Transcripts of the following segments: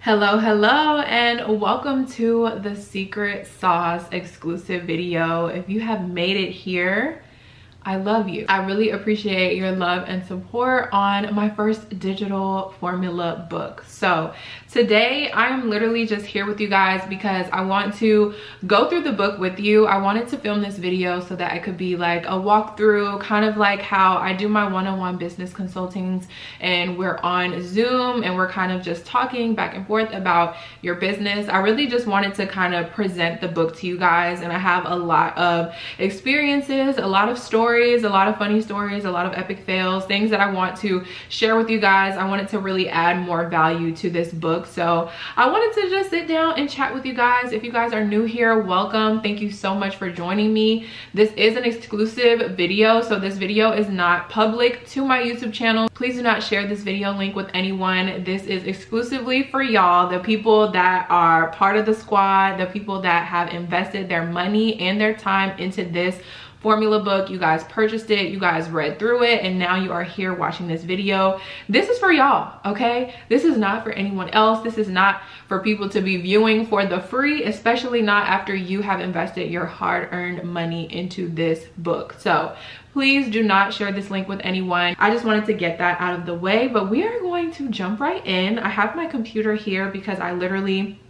Hello, and welcome to the Secret Sauce exclusive video. If you have made it here, I love you. I really appreciate your love and support on my first digital formula book. So today I'm literally just here with you guys because I want to go through the book with you. I wanted to film this video so that it could be like a walkthrough, kind of like how I do my one-on-one business consultings, and we're on Zoom and we're kind of just talking back and forth about your business. I really just wanted to kind of present the book to you guys, and I have a lot of experiences, a lot of stories, a lot of funny stories, a lot of epic fails, things that I want to share with you guys. I wanted to really add more value to this book. So I wanted to just sit down and chat with you guys. If you guys are new here, welcome. Thank you so much for joining me. This is an exclusive video, so this video is not public to my YouTube channel. Please do not share this video link with anyone. This is exclusively for y'all, the people that are part of the squad, the people that have invested their money and their time into this formula book. You guys purchased it, you guys read through it, and now you are here watching this video. This is for y'all, okay? This is not for anyone else. This is not for people to be viewing for the free, especially not after you have invested your hard-earned money into this book. So please do not share this link with anyone. I just wanted to get that out of the way, but we are going to jump right in. I have my computer here because I literally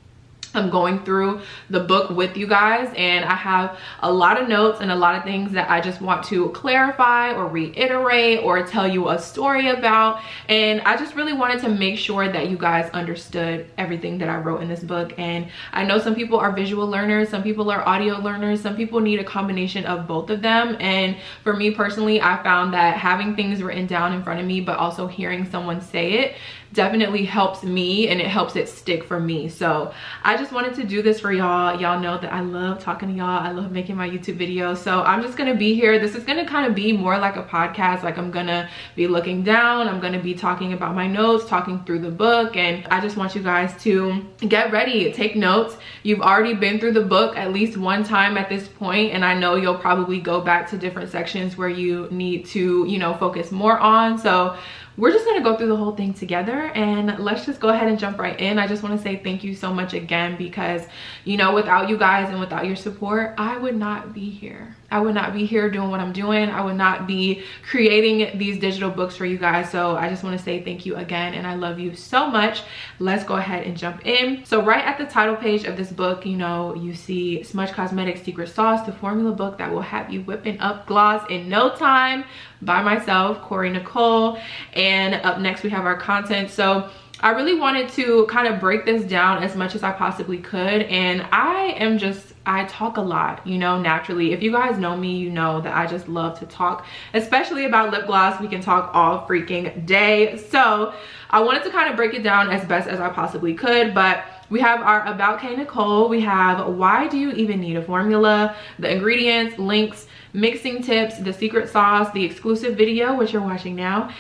I'm going through the book with you guys, and I have a lot of notes and a lot of things that I just want to clarify or reiterate or tell you a story about. And I just really wanted to make sure that you guys understood everything that I wrote in this book. And I know some people are visual learners, some people are audio learners, some people need a combination of both of them. And for me personally, I found that having things written down in front of me but also hearing someone say it definitely helps me, and it helps it stick for me. So I just wanted to do this for y'all. Y'all know that I love talking to y'all. I love making my YouTube videos. So I'm just gonna be here. This is gonna kind of be more like a podcast. Like I'm gonna be looking down, I'm gonna be talking about my notes, talking through the book, and I just want you guys to get ready, take notes. You've already been through the book at least one time at this point, and I know you'll probably go back to different sections where you need to, you know, focus more on. So we're just gonna go through the whole thing together, and let's just go ahead and jump right in. I just want to say thank you so much again, because you know, without you guys and without your support, I would not be here. I would not be here doing what I'm doing. I would not be creating these digital books for you guys. So I just want to say thank you again, and I love you so much. Let's go ahead and jump in. So right at the title page of this book, you know, you see Smudge Cosmetic Secret Sauce, the formula book that will have you whipping up gloss in no time, by myself, Nicole. And up next we have our content. So I really wanted to kind of break this down as much as I possibly could. And I talk a lot, you know, naturally. If you guys know me, you know that I just love to talk, especially about lip gloss. We can talk all freaking day. So I wanted to kind of break it down as best as I possibly could. But we have our IAmKNicole, we have why do you even need a formula, the ingredients, links, mixing tips, the secret sauce, the exclusive video, which you're watching now.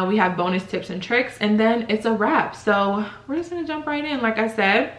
We have bonus tips and tricks, and then it's a wrap. So we're just gonna jump right in, like I said.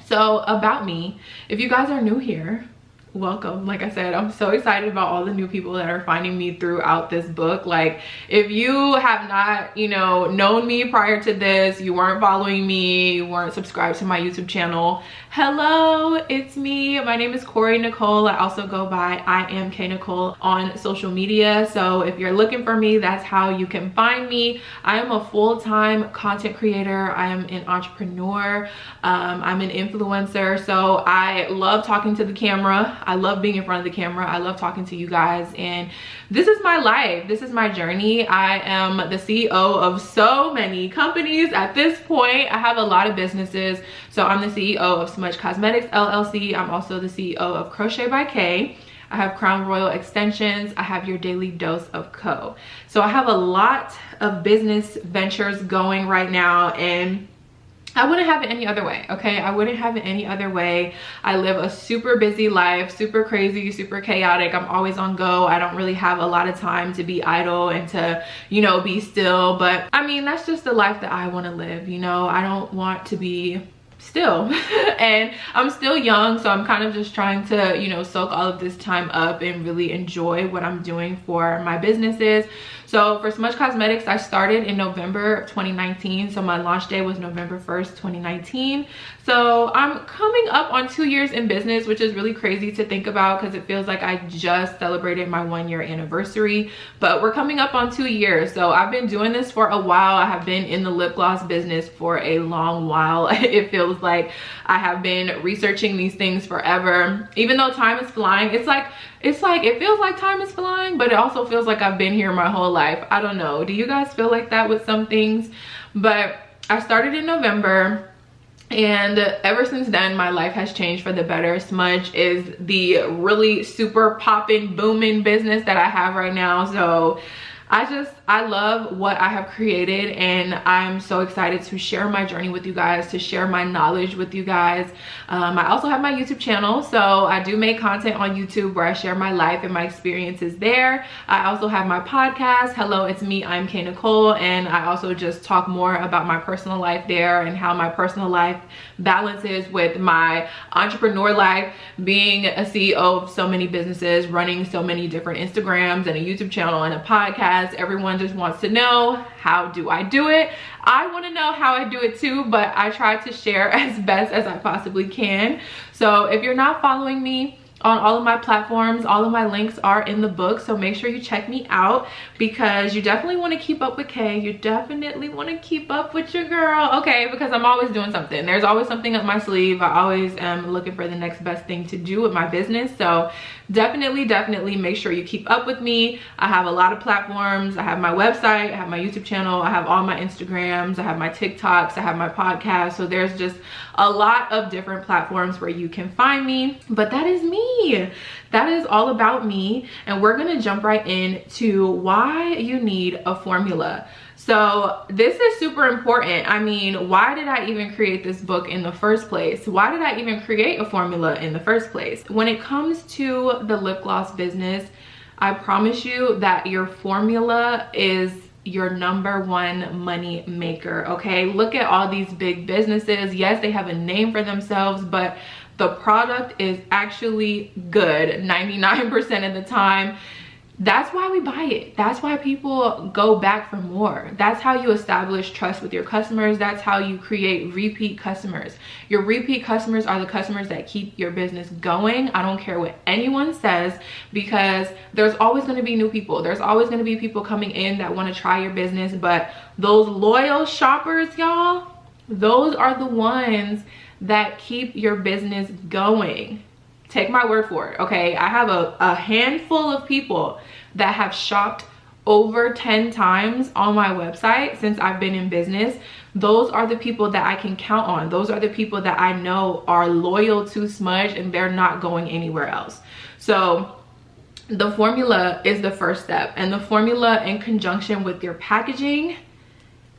So about me, if you guys are new here, welcome. Like I said, I'm so excited about all the new people that are finding me throughout this book. Like if you have not, you know, known me prior to this, you weren't following me, you weren't subscribed to my YouTube channel, hello, it's me. My name is Nicole. I also go by IAmKNicole on social media. So if you're looking for me, that's how you can find me. I am a full-time content creator. I am an entrepreneur. I'm an influencer. So I love talking to the camera. I love being in front of the camera. I love talking to you guys, and this is my life. This is my journey. I am the CEO of so many companies at this point. I have a lot of businesses. So I'm the CEO of Smudge Cosmetics LLC. I'm also the CEO of Crochet by K. I have Crown Royal Extensions. I have Your Daily Dose of Co. So I have a lot of business ventures going right now, and I wouldn't have it any other way, okay? I wouldn't have it any other way. I live a super busy life, super crazy, super chaotic. I'm always on go. I don't really have a lot of time to be idle and to, you know, be still. But I mean, that's just the life that I want to live, you know? I don't want to be still and I'm still young, so I'm kind of just trying to, you know, soak all of this time up and really enjoy what I'm doing for my businesses. So for Smudge Cosmetics, I started in November of 2019. So my launch day was November 1st, 2019. So I'm coming up on 2 years in business, which is really crazy to think about because it feels like I just celebrated my 1-year anniversary, but we're coming up on 2 years. So I've been doing this for a while. I have been in the lip gloss business for a long while. It feels like I have been researching these things forever. Even though time is flying, it feels like time is flying, but it also feels like I've been here my whole life. I don't know. Do you guys feel like that with some things? But I started in November, and ever since then my life has changed for the better. Smudge is the really super popping, booming business that I have right now. So I love what I have created, and I'm so excited to share my journey with you guys, to share my knowledge with you guys. I also have my YouTube channel, so I do make content on YouTube where I share my life and my experiences there. I also have my podcast, Hello, It's Me, IAmKNicole, and I also just talk more about my personal life there and how my personal life balances with my entrepreneur life, being a CEO of so many businesses, running so many different Instagrams and a YouTube channel and a podcast. Everyone just wants to know, how do I do it? I want to know how I do it too, but I try to share as best as I possibly can. So if you're not following me on all of my platforms, all of my links are in the book, so make sure you check me out, because you definitely want to keep up with Kay. You definitely want to keep up with your girl, okay? Because I'm always doing something. There's always something up my sleeve. I always am looking for the next best thing to do with my business. So definitely make sure you keep up with me. I have a lot of platforms. I have my website, I have my YouTube channel, I have all my Instagrams, I have my TikToks, I have my podcast. So there's just a lot of different platforms where you can find me. But that is me. That is all about me. And we're gonna jump right into why you need a formula. So this is super important. I mean, why did I even create this book in the first place? Why did I even create a formula in the first place? When it comes to the lip gloss business, I promise you that your formula is your #1 money maker, okay? Look at all these big businesses. Yes, they have a name for themselves, but the product is actually good 99% of the time. That's why we buy it. That's why people go back for more. That's how you establish trust with your customers. That's how you create repeat customers. Your repeat customers are the customers that keep your business going. I don't care what anyone says, because there's always going to be new people. There's always going to be people coming in that want to try your business, but those loyal shoppers, y'all, those are the ones that keep your business going. Take my word for it, okay? I have a handful of people that have shopped over 10 times on my website since I've been in business. Those are the people that I can count on. Those are the people that I know are loyal to Smudge and they're not going anywhere else. So the formula is the first step, and the formula in conjunction with your packaging,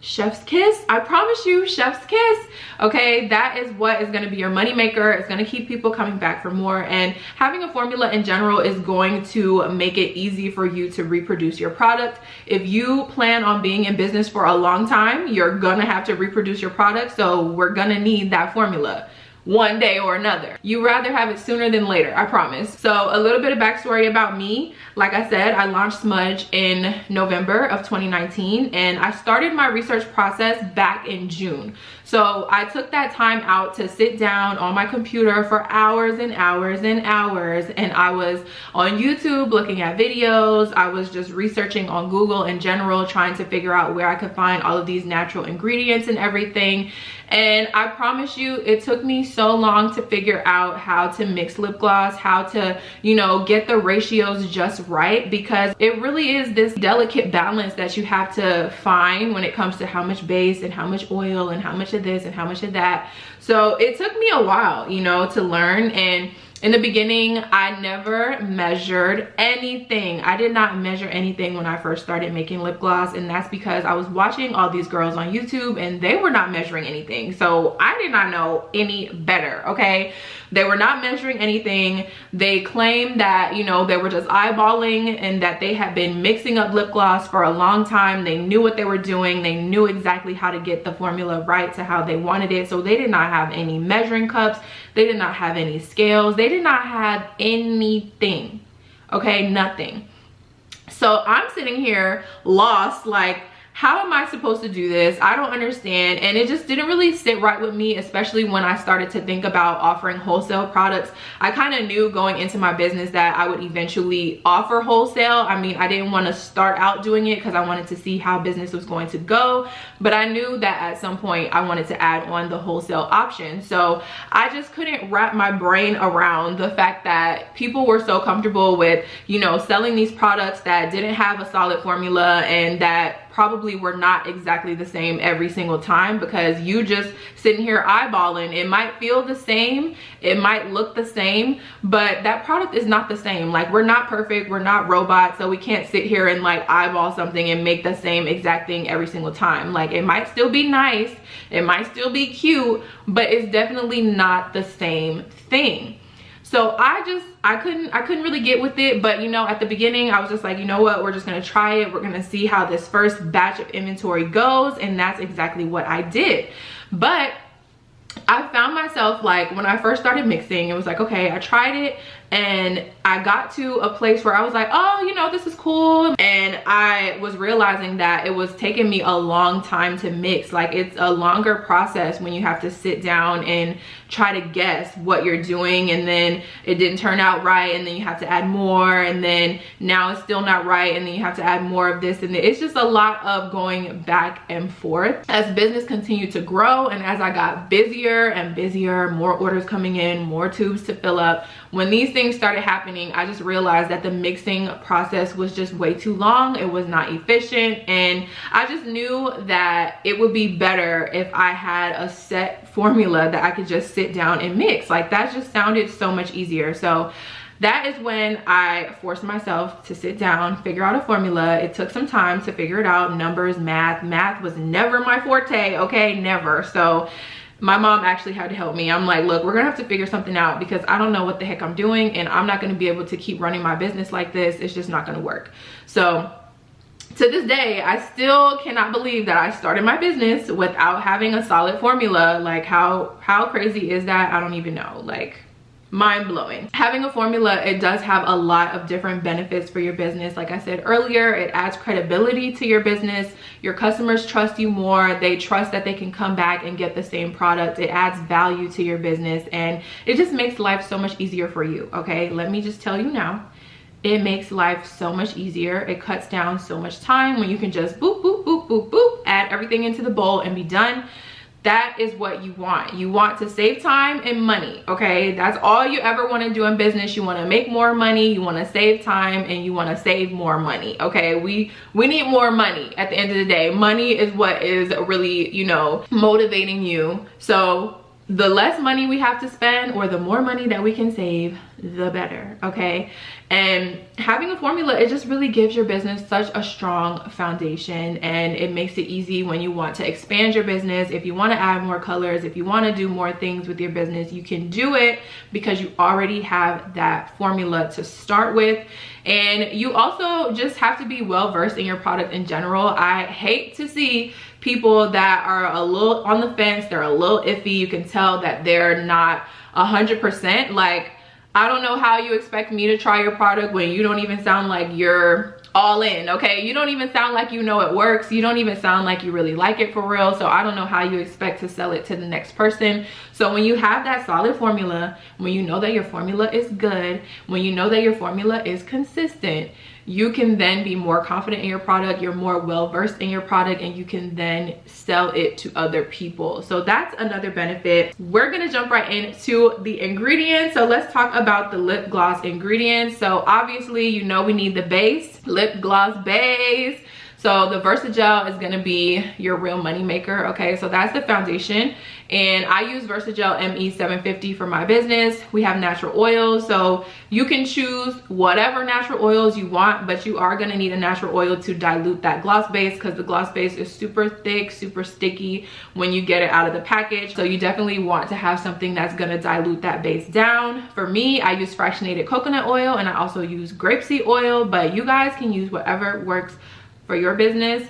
chef's kiss. I promise you, chef's kiss, okay? That is what is going to be your money maker. It's going to keep people coming back for more, and having a formula in general is going to make it easy for you to reproduce your product. If you plan on being in business for a long time, you're gonna have to reproduce your product, so we're gonna need that formula one day or another. You rather have it sooner than later, I promise. So a little bit of backstory about me. Like I said, I launched Smudge in November of 2019, and I started my research process back in June. So I took that time out to sit down on my computer for hours and hours and hours, and I was on YouTube looking at videos. I was just researching on Google in general, trying to figure out where I could find all of these natural ingredients and everything. And I promise you, it took me so long to figure out how to mix lip gloss, how to, you know, get the ratios just right, because it really is this delicate balance that you have to find when it comes to how much base and how much oil and how much of this and how much of that. So it took me a while, you know, to learn. And in the beginning, I never measured anything. I did not measure anything when I first started making lip gloss, and that's because I was watching all these girls on YouTube and they were not measuring anything. So I did not know any better, okay? They were not measuring anything. They claimed that, you know, they were just eyeballing and that they had been mixing up lip gloss for a long time. They knew what they were doing. They knew exactly how to get the formula right to how they wanted it. So they did not have any measuring cups. They did not have any scales. They did not have anything, okay? Nothing. So I'm sitting here lost, like, how am I supposed to do this? I don't understand. And it just didn't really sit right with me, especially when I started to think about offering wholesale products. I kind of knew going into my business that I would eventually offer wholesale. I mean, I didn't want to start out doing it because I wanted to see how business was going to go. But I knew that at some point I wanted to add on the wholesale option. So I just couldn't wrap my brain around the fact that people were so comfortable with, you know, selling these products that didn't have a solid formula and that probably were not exactly the same every single time, because you just sitting here eyeballing, it might feel the same, it might look the same, but that product is not the same. Like, we're not perfect, we're not robots, so we can't sit here and like eyeball something and make the same exact thing every single time. Like, it might still be nice, it might still be cute, but it's definitely not the same thing. So I couldn't really get with it. But you know, at the beginning I was just like, you know what, we're just gonna try it, we're gonna see how this first batch of inventory goes, and that's exactly what I did. But I found myself, like, when I first started mixing, it was like, okay, I tried it and I got to a place where I was like, oh, you know, this is cool. And I was realizing that it was taking me a long time to mix. Like, it's a longer process when you have to sit down and try to guess what you're doing, and then it didn't turn out right, and then you have to add more, and then now it's still not right, and then you have to add more of this, and it's just a lot of going back and forth. As business continued to grow and as I got busier and busier, more orders coming in, more tubes to fill up, when these things started happening, I just realized that the mixing process was just way too long. It was not efficient, and I just knew that it would be better if I had a set formula that I could just sit down and mix. Like, that just sounded so much easier. So that is when I forced myself to sit down, figure out a formula. It took some time to figure it out. Numbers, math was never my forte, okay, never. So my mom actually had to help me. I'm like, look, we're gonna have to figure something out, because I don't know what the heck I'm doing, and I'm not gonna be able to keep running my business like this. It's just not gonna work. So to this day, I still cannot believe that I started my business without having a solid formula. Like, how crazy is that? I don't even know. Like, mind-blowing. Having a formula, it does have a lot of different benefits for your business. Like I said earlier, it adds credibility to your business. Your customers trust you more. They trust that they can come back and get the same product. It adds value to your business, and it just makes life so much easier for you. Okay, let me just tell you now, it makes life so much easier. It cuts down so much time when you can just boop, boop, boop, boop, boop, add everything into the bowl and be done. That is what you want. You want to save time and money, okay? That's all you ever want to do in business. You want to make more money, you want to save time, and you want to save more money, okay? We need more money at the end of the day. Money is what is really, you know, motivating you. So the less money we have to spend, or the more money that we can save, the better, okay? And having a formula, it just really gives your business such a strong foundation, and it makes it easy when you want to expand your business. If you want to add more colors, if you want to do more things with your business, you can do it because you already have that formula to start with. And you also just have to be well versed in your product in general. I hate to see people that are a little on the fence, they're a little iffy. You can tell that they're not 100%. Like, I don't know how you expect me to try your product when you don't even sound like you're all in, okay? You don't even sound like you know it works. You don't even sound like you really like it for real. So I don't know how you expect to sell it to the next person. So when you have that solid formula, when you know that your formula is good, when you know that your formula is consistent, you can then be more confident in your product, you're more well-versed in your product, and you can then sell it to other people. So that's another benefit. We're gonna jump right into the ingredients. So let's talk about the lip gloss ingredients. So obviously, you know we need the base, lip gloss base. So the Versagel is gonna be your real money maker, okay? So that's the foundation. And I use Versagel ME 750 for my business. We have natural oils, so you can choose whatever natural oils you want, but you are gonna need a natural oil to dilute that gloss base, because the gloss base is super thick, super sticky when you get it out of the package. So you definitely want to have something that's gonna dilute that base down. For me, I use fractionated coconut oil, and I also use grapeseed oil, but you guys can use whatever works for your business.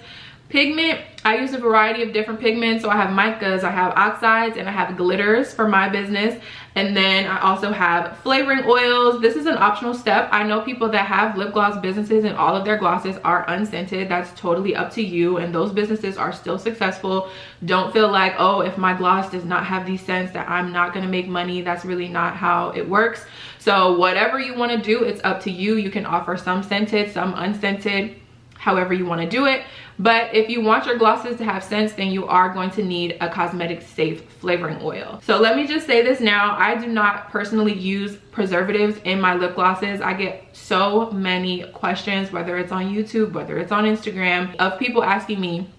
Pigment, I use a variety of different pigments. So I have micas, I have oxides, and I have glitters for my business. And then I also have flavoring oils. This is an optional step. I know people that have lip gloss businesses and all of their glosses are unscented. That's totally up to you, and those businesses are still successful. Don't feel like, oh, if my gloss does not have these scents that I'm not gonna make money. That's really not how it works. So whatever you wanna do, it's up to you. You can offer some scented, some unscented, however you wanna do it. But if you want your glosses to have scents, then you are going to need a cosmetic safe flavoring oil. So let me just say this now, I do not personally use preservatives in my lip glosses. I get so many questions, whether it's on YouTube, whether it's on Instagram, of people asking me,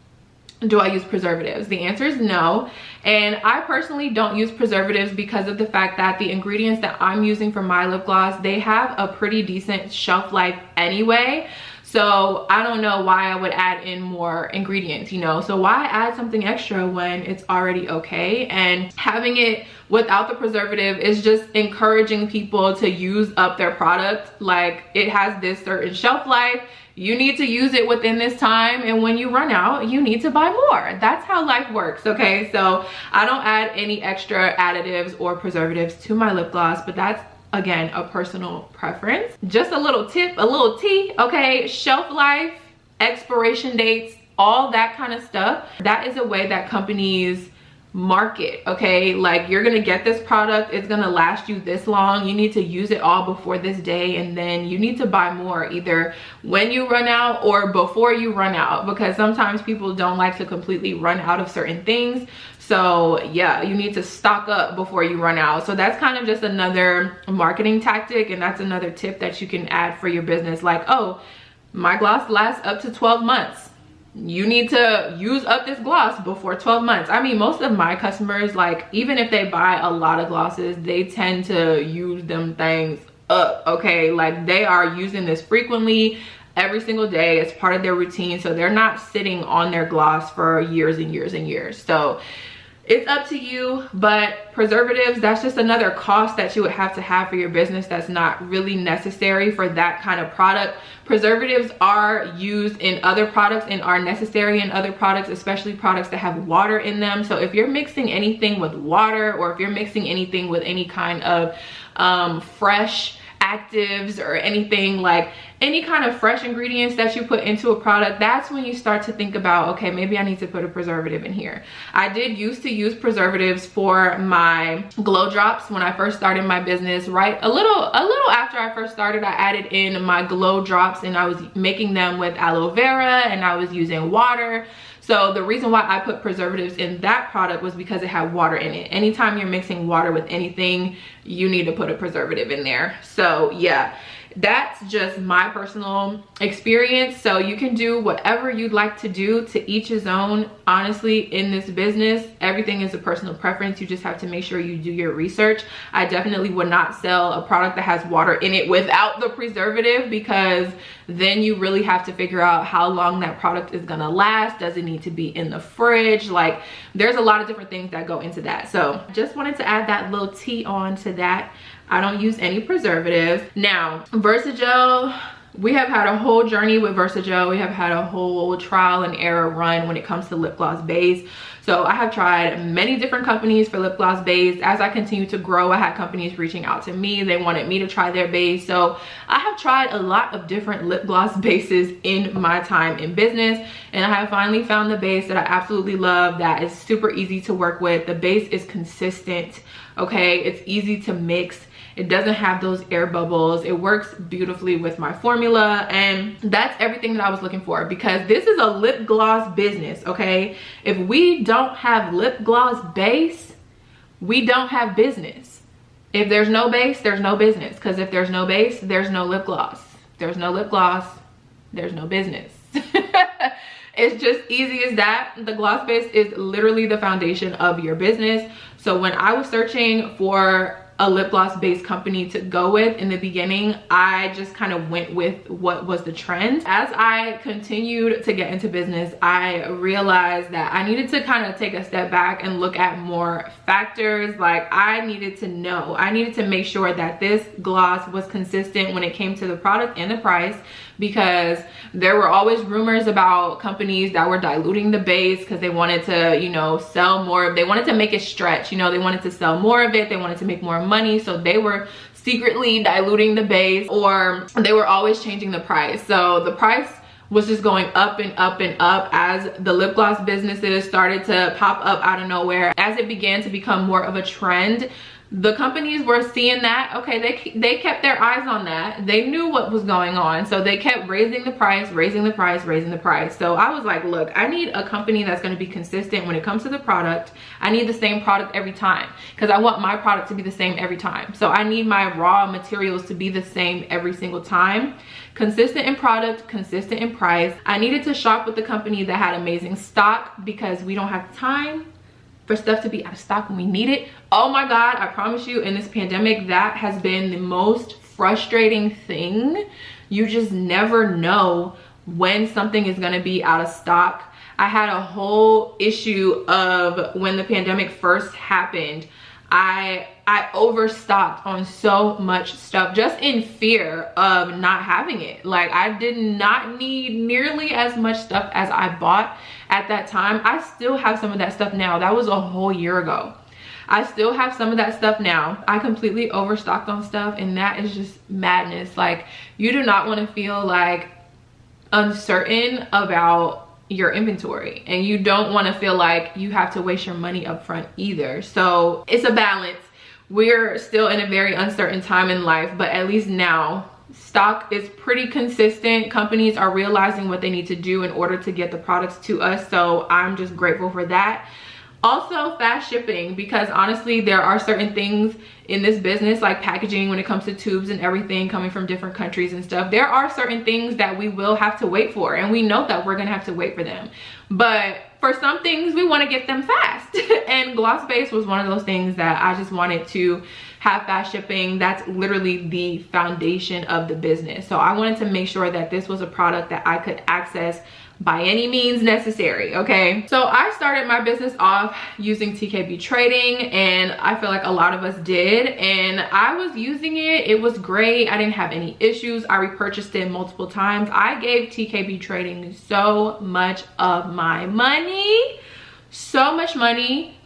do I use preservatives? The answer is no. And I personally don't use preservatives because of the fact that the ingredients that I'm using for my lip gloss, they have a pretty decent shelf life anyway. So I don't know why I would add in more ingredients, you know? So why add something extra when it's already okay? And having it without the preservative is just encouraging people to use up their product. Like, it has this certain shelf life. You need to use it within this time, and when you run out, you need to buy more. That's how life works, okay? So I don't add any extra additives or preservatives to my lip gloss, but that's, again, a personal preference. Just a little tip, a little tea, okay? Shelf life, expiration dates, all that kind of stuff. That is a way that companies market, okay? Like, you're gonna get this product, it's gonna last you this long, you need to use it all before this day, and then you need to buy more either when you run out or before you run out, because sometimes people don't like to completely run out of certain things. So yeah, you need to stock up before you run out. So that's kind of just another marketing tactic, and that's another tip that you can add for your business. Like, oh, my gloss lasts up to 12 months. You need to use up this gloss before 12 months. I mean, most of my customers, like, even if they buy a lot of glosses, they tend to use them things up, okay? Like, they are using this frequently every single day. It's part of their routine. So they're not sitting on their gloss for years and years and years. So it's up to you, but preservatives, that's just another cost that you would have to have for your business that's not really necessary for that kind of product. Preservatives are used in other products and are necessary in other products, especially products that have water in them. So if you're mixing anything with water, or if you're mixing anything with any kind of fresh actives or anything, like any kind of fresh ingredients that you put into a product, that's when you start to think about, okay, maybe I need to put a preservative in here. I did used to use preservatives for my glow drops when I first started my business, right? A little after I first started, I added in my glow drops, and I was making them with aloe vera, and I was using water. So the reason why I put preservatives in that product was because it had water in it. Anytime you're mixing water with anything, you need to put a preservative in there. So yeah, that's just my personal experience. So you can do whatever you'd like to do, to each his own. Honestly, in this business, everything is a personal preference. You just have to make sure you do your research. I definitely would not sell a product that has water in it without the preservative, because then you really have to figure out how long that product is gonna last. Does it need to be in the fridge? Like, there's a lot of different things that go into that. So just wanted to add that little tea on to that. I don't use any preservatives. Now, Versagel, we have had a whole journey with Versagel. We have had a whole trial and error run when it comes to lip gloss base. So I have tried many different companies for lip gloss base. As I continue to grow, I had companies reaching out to me. They wanted me to try their base. So I have tried a lot of different lip gloss bases in my time in business, and I have finally found the base that I absolutely love, that is super easy to work with. The base is consistent, okay? It's easy to mix. It doesn't have those air bubbles. It works beautifully with my formula, and that's everything that I was looking for, because this is a lip gloss business, okay? If we don't have lip gloss base, we don't have business. If there's no base, there's no business, because if there's no base, there's no lip gloss. There's no lip gloss, there's no business. It's just easy as that. The gloss base is literally the foundation of your business. So when I was searching for a lip gloss based company to go with in the beginning, I just kind of went with what was the trend. As I continued to get into business, I realized that I needed to kind of take a step back and look at more factors. Like, I needed to make sure that this gloss was consistent when it came to the product and the price, because there were always rumors about companies that were diluting the base because they wanted to, you know, sell more. They wanted to make it stretch, you know, they wanted to sell more of it, they wanted to make more money, so they were secretly diluting the base, or they were always changing the price. So the price was just going up and up and up as the lip gloss businesses started to pop up out of nowhere. As it began to become more of a trend, the companies were seeing that, okay, they kept their eyes on that. They knew what was going on, so they kept raising the price, raising the price, raising the price. So I was like, look, I need a company that's going to be consistent when it comes to the product. I need the same product every time, because I want my product to be the same every time. So I need my raw materials to be the same every single time. Consistent in product, consistent in price. I needed to shop with the company that had amazing stock, because we don't have time for stuff to be out of stock when we need it. Oh my God, I promise you, in this pandemic, that has been the most frustrating thing. You just never know when something is gonna be out of stock. I had a whole issue of when the pandemic first happened. I overstocked on so much stuff just in fear of not having it. Like, I did not need nearly as much stuff as I bought at that time. I still have some of that stuff now. That was a whole year ago. I still have some of that stuff now. I completely overstocked on stuff, and that is just madness. Like, you do not want to feel like uncertain about your inventory, and you don't want to feel like you have to waste your money up front either. So it's a balance. We're still in a very uncertain time in life, but at least now stock is pretty consistent. Companies are realizing what they need to do in order to get the products to us, so I'm just grateful for that. Also, fast shipping, because honestly, there are certain things in this business, like packaging, when it comes to tubes and everything coming from different countries and stuff, there are certain things that we will have to wait for, and we know that we're gonna have to wait for them. But for some things, we want to get them fast. And gloss base was one of those things that I just wanted to have fast shipping. That's literally the foundation of the business. So I wanted to make sure that this was a product that I could access by any means necessary, okay? So I started my business off using TKB trading, and I feel like a lot of us did, and I was using it. It was great. I didn't have any issues. I repurchased it multiple times. I gave TKB trading so much of my money, so much money,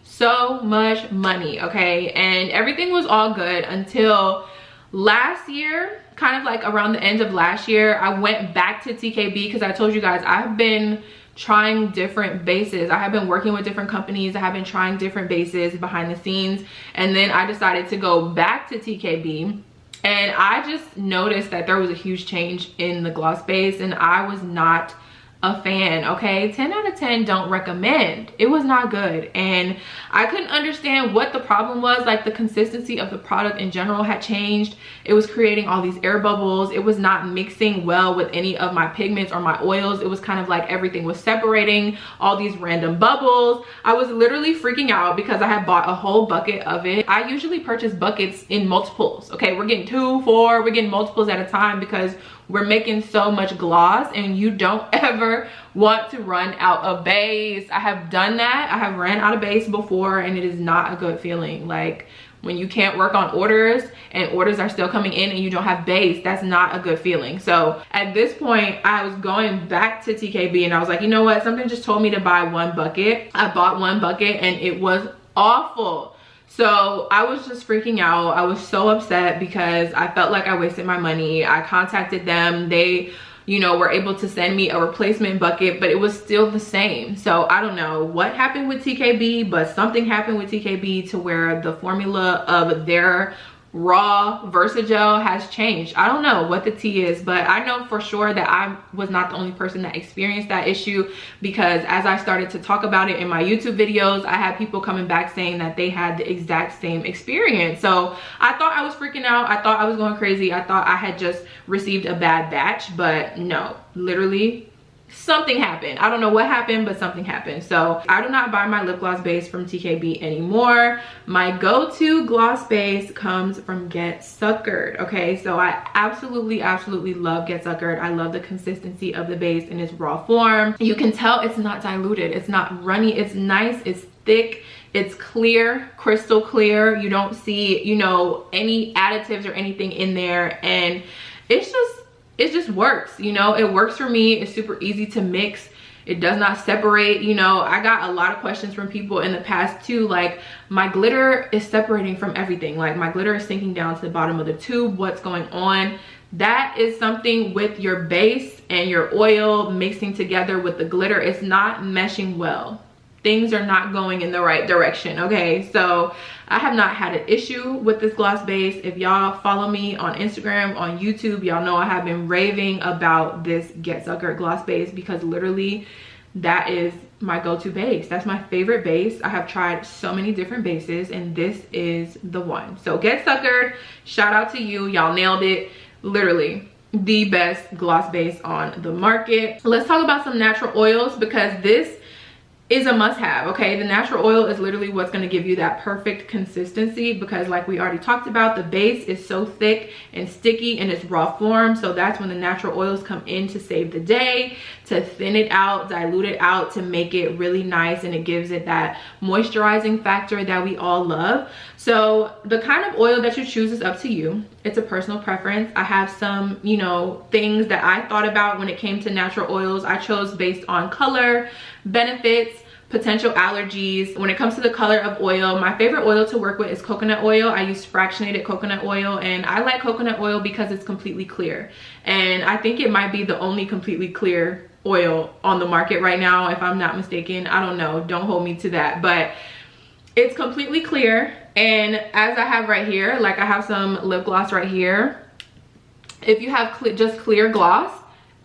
okay? And everything was all good until last year. Kind of like around the end of last year, I went back to TKB because I told you guys I've been trying different bases. I have been working with different companies. I have been trying different bases behind the scenes, and then I decided to go back to TKB, and I just noticed that there was a huge change in the gloss base, and I was not a fan, okay? 10 out of 10 don't recommend. It was not good, and I couldn't understand what the problem was. Like, the consistency of the product in general had changed. It was creating all these air bubbles. It was not mixing well with any of my pigments or my oils. It was kind of like everything was separating, all these random bubbles. I was literally freaking out because I had bought a whole bucket of it. I usually purchase buckets in multiples, okay? We're getting 2, 4, we're getting multiples at a time because we're making so much gloss, and you don't ever want to run out of base. I have done that. I have ran out of base before, and it is not a good feeling. Like, when you can't work on orders and orders are still coming in and you don't have base, that's not a good feeling. So at this point, I was going back to TKB, and I was like, you know what? Something just told me to buy one bucket. I bought one bucket, and it was awful. So I was just freaking out. I was so upset because I felt like I wasted my money. I contacted them. They, you know, were able to send me a replacement bucket, but it was still the same. So I don't know what happened with TKB, but something happened with TKB to where the formula of their raw Versagel has changed. I don't know what the tea is, but I know for sure that I was not the only person that experienced that issue, because as I started to talk about it in my YouTube videos, I had people coming back saying that they had the exact same experience. So I thought I was freaking out. I thought I was going crazy. I thought I had just received a bad batch, but no, literally something happened. I don't know what happened, but something happened. So I do not buy my lip gloss base from TKB anymore. My go-to gloss base comes from Get Suckered, okay? So I absolutely love Get Suckered. I love the consistency of the base in its raw form. You can tell it's not diluted. It's not runny. It's nice. It's thick. It's clear, crystal clear. You don't see, you know, any additives or anything in there, and it's just, it just works, you know. It works for me. It's super easy to mix. It does not separate, you know. I got a lot of questions from people in the past too, like, my glitter is separating from everything, like my glitter is sinking down to the bottom of the tube, what's going on? That is something with your base and your oil mixing together with the glitter. It's not meshing well. Things are not going in the right direction, okay? So I have not had an issue with this gloss base. If y'all follow me on Instagram, on YouTube, y'all know I have been raving about this Get Suckered gloss base, because literally that is my go-to base. That's my favorite base. I have tried so many different bases and this is the one. So Get Suckered, shout out to you. Y'all nailed it. Literally the best gloss base on the market. Let's talk about some natural oils, because this is a must-have, okay? The natural oil is literally what's going to give you that perfect consistency, because like we already talked about, the base is so thick and sticky in its raw form. So that's when the natural oils come in to save the day, to thin it out, dilute it out, to make it really nice, and it gives it that moisturizing factor that we all love. So the kind of oil that you choose is up to you. It's a personal preference. I have some, you know, things that I thought about when it came to natural oils. I chose based on color, benefits, potential allergies. When it comes to the color of oil, my favorite oil to work with is coconut oil. I use fractionated coconut oil, and I like coconut oil because it's completely clear. And I think it might be the only completely clear oil on the market right now, if I'm not mistaken. I don't know, don't hold me to that, but it's completely clear. And as I have right here, like I have some lip gloss right here. If you have just clear gloss,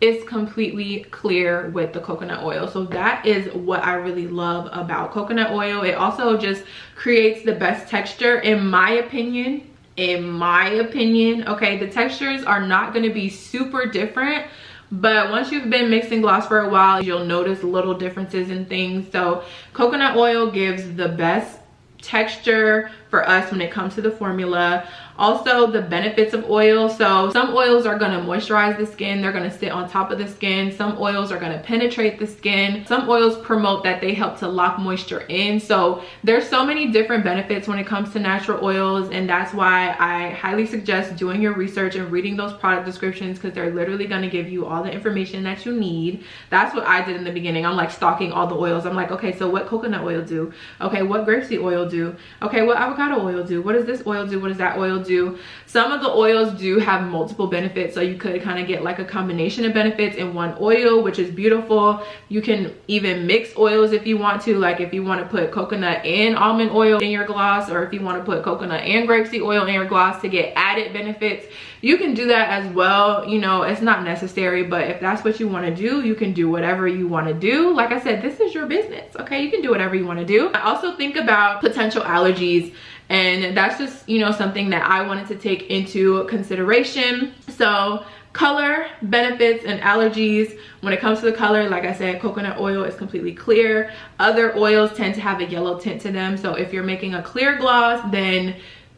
it's completely clear with the coconut oil. So that is what I really love about coconut oil. It also just creates the best texture, in my opinion. Okay, the textures are not going to be super different, but once you've been mixing gloss for a while, you'll notice little differences in things. So coconut oil gives the best texture for us when it comes to the formula. Also, the benefits of oil. So some oils are going to moisturize the skin, they're going to sit on top of the skin. Some oils are going to penetrate the skin. Some oils promote that they help to lock moisture in. So there's so many different benefits when it comes to natural oils, and that's why I highly suggest doing your research and reading those product descriptions, because they're literally going to give you all the information that you need. That's what I did in the beginning. I'm like stalking all the oils. I'm like, okay, so what coconut oil do? Okay, what grapeseed oil do? Okay, what avocado oil do? What does this oil do? What does that oil do? Some of the oils do have multiple benefits, so you could kind of get like a combination of benefits in one oil, which is beautiful. You can even mix oils if you want to, like if you want to put coconut and almond oil in your gloss, or if you want to put coconut and grapeseed oil in your gloss to get added benefits, you can do that as well. You know, it's not necessary, but if that's what you want to do, you can do whatever you want to do. Like I said, this is your business, okay? You can do whatever you want to do. I also think about potential allergies, and that's just, you know, something that I wanted to take into consideration. So color, benefits, and allergies. When it comes to the color, like I said, coconut oil is completely clear. Other oils tend to have a yellow tint to them. So if you're making a clear gloss, then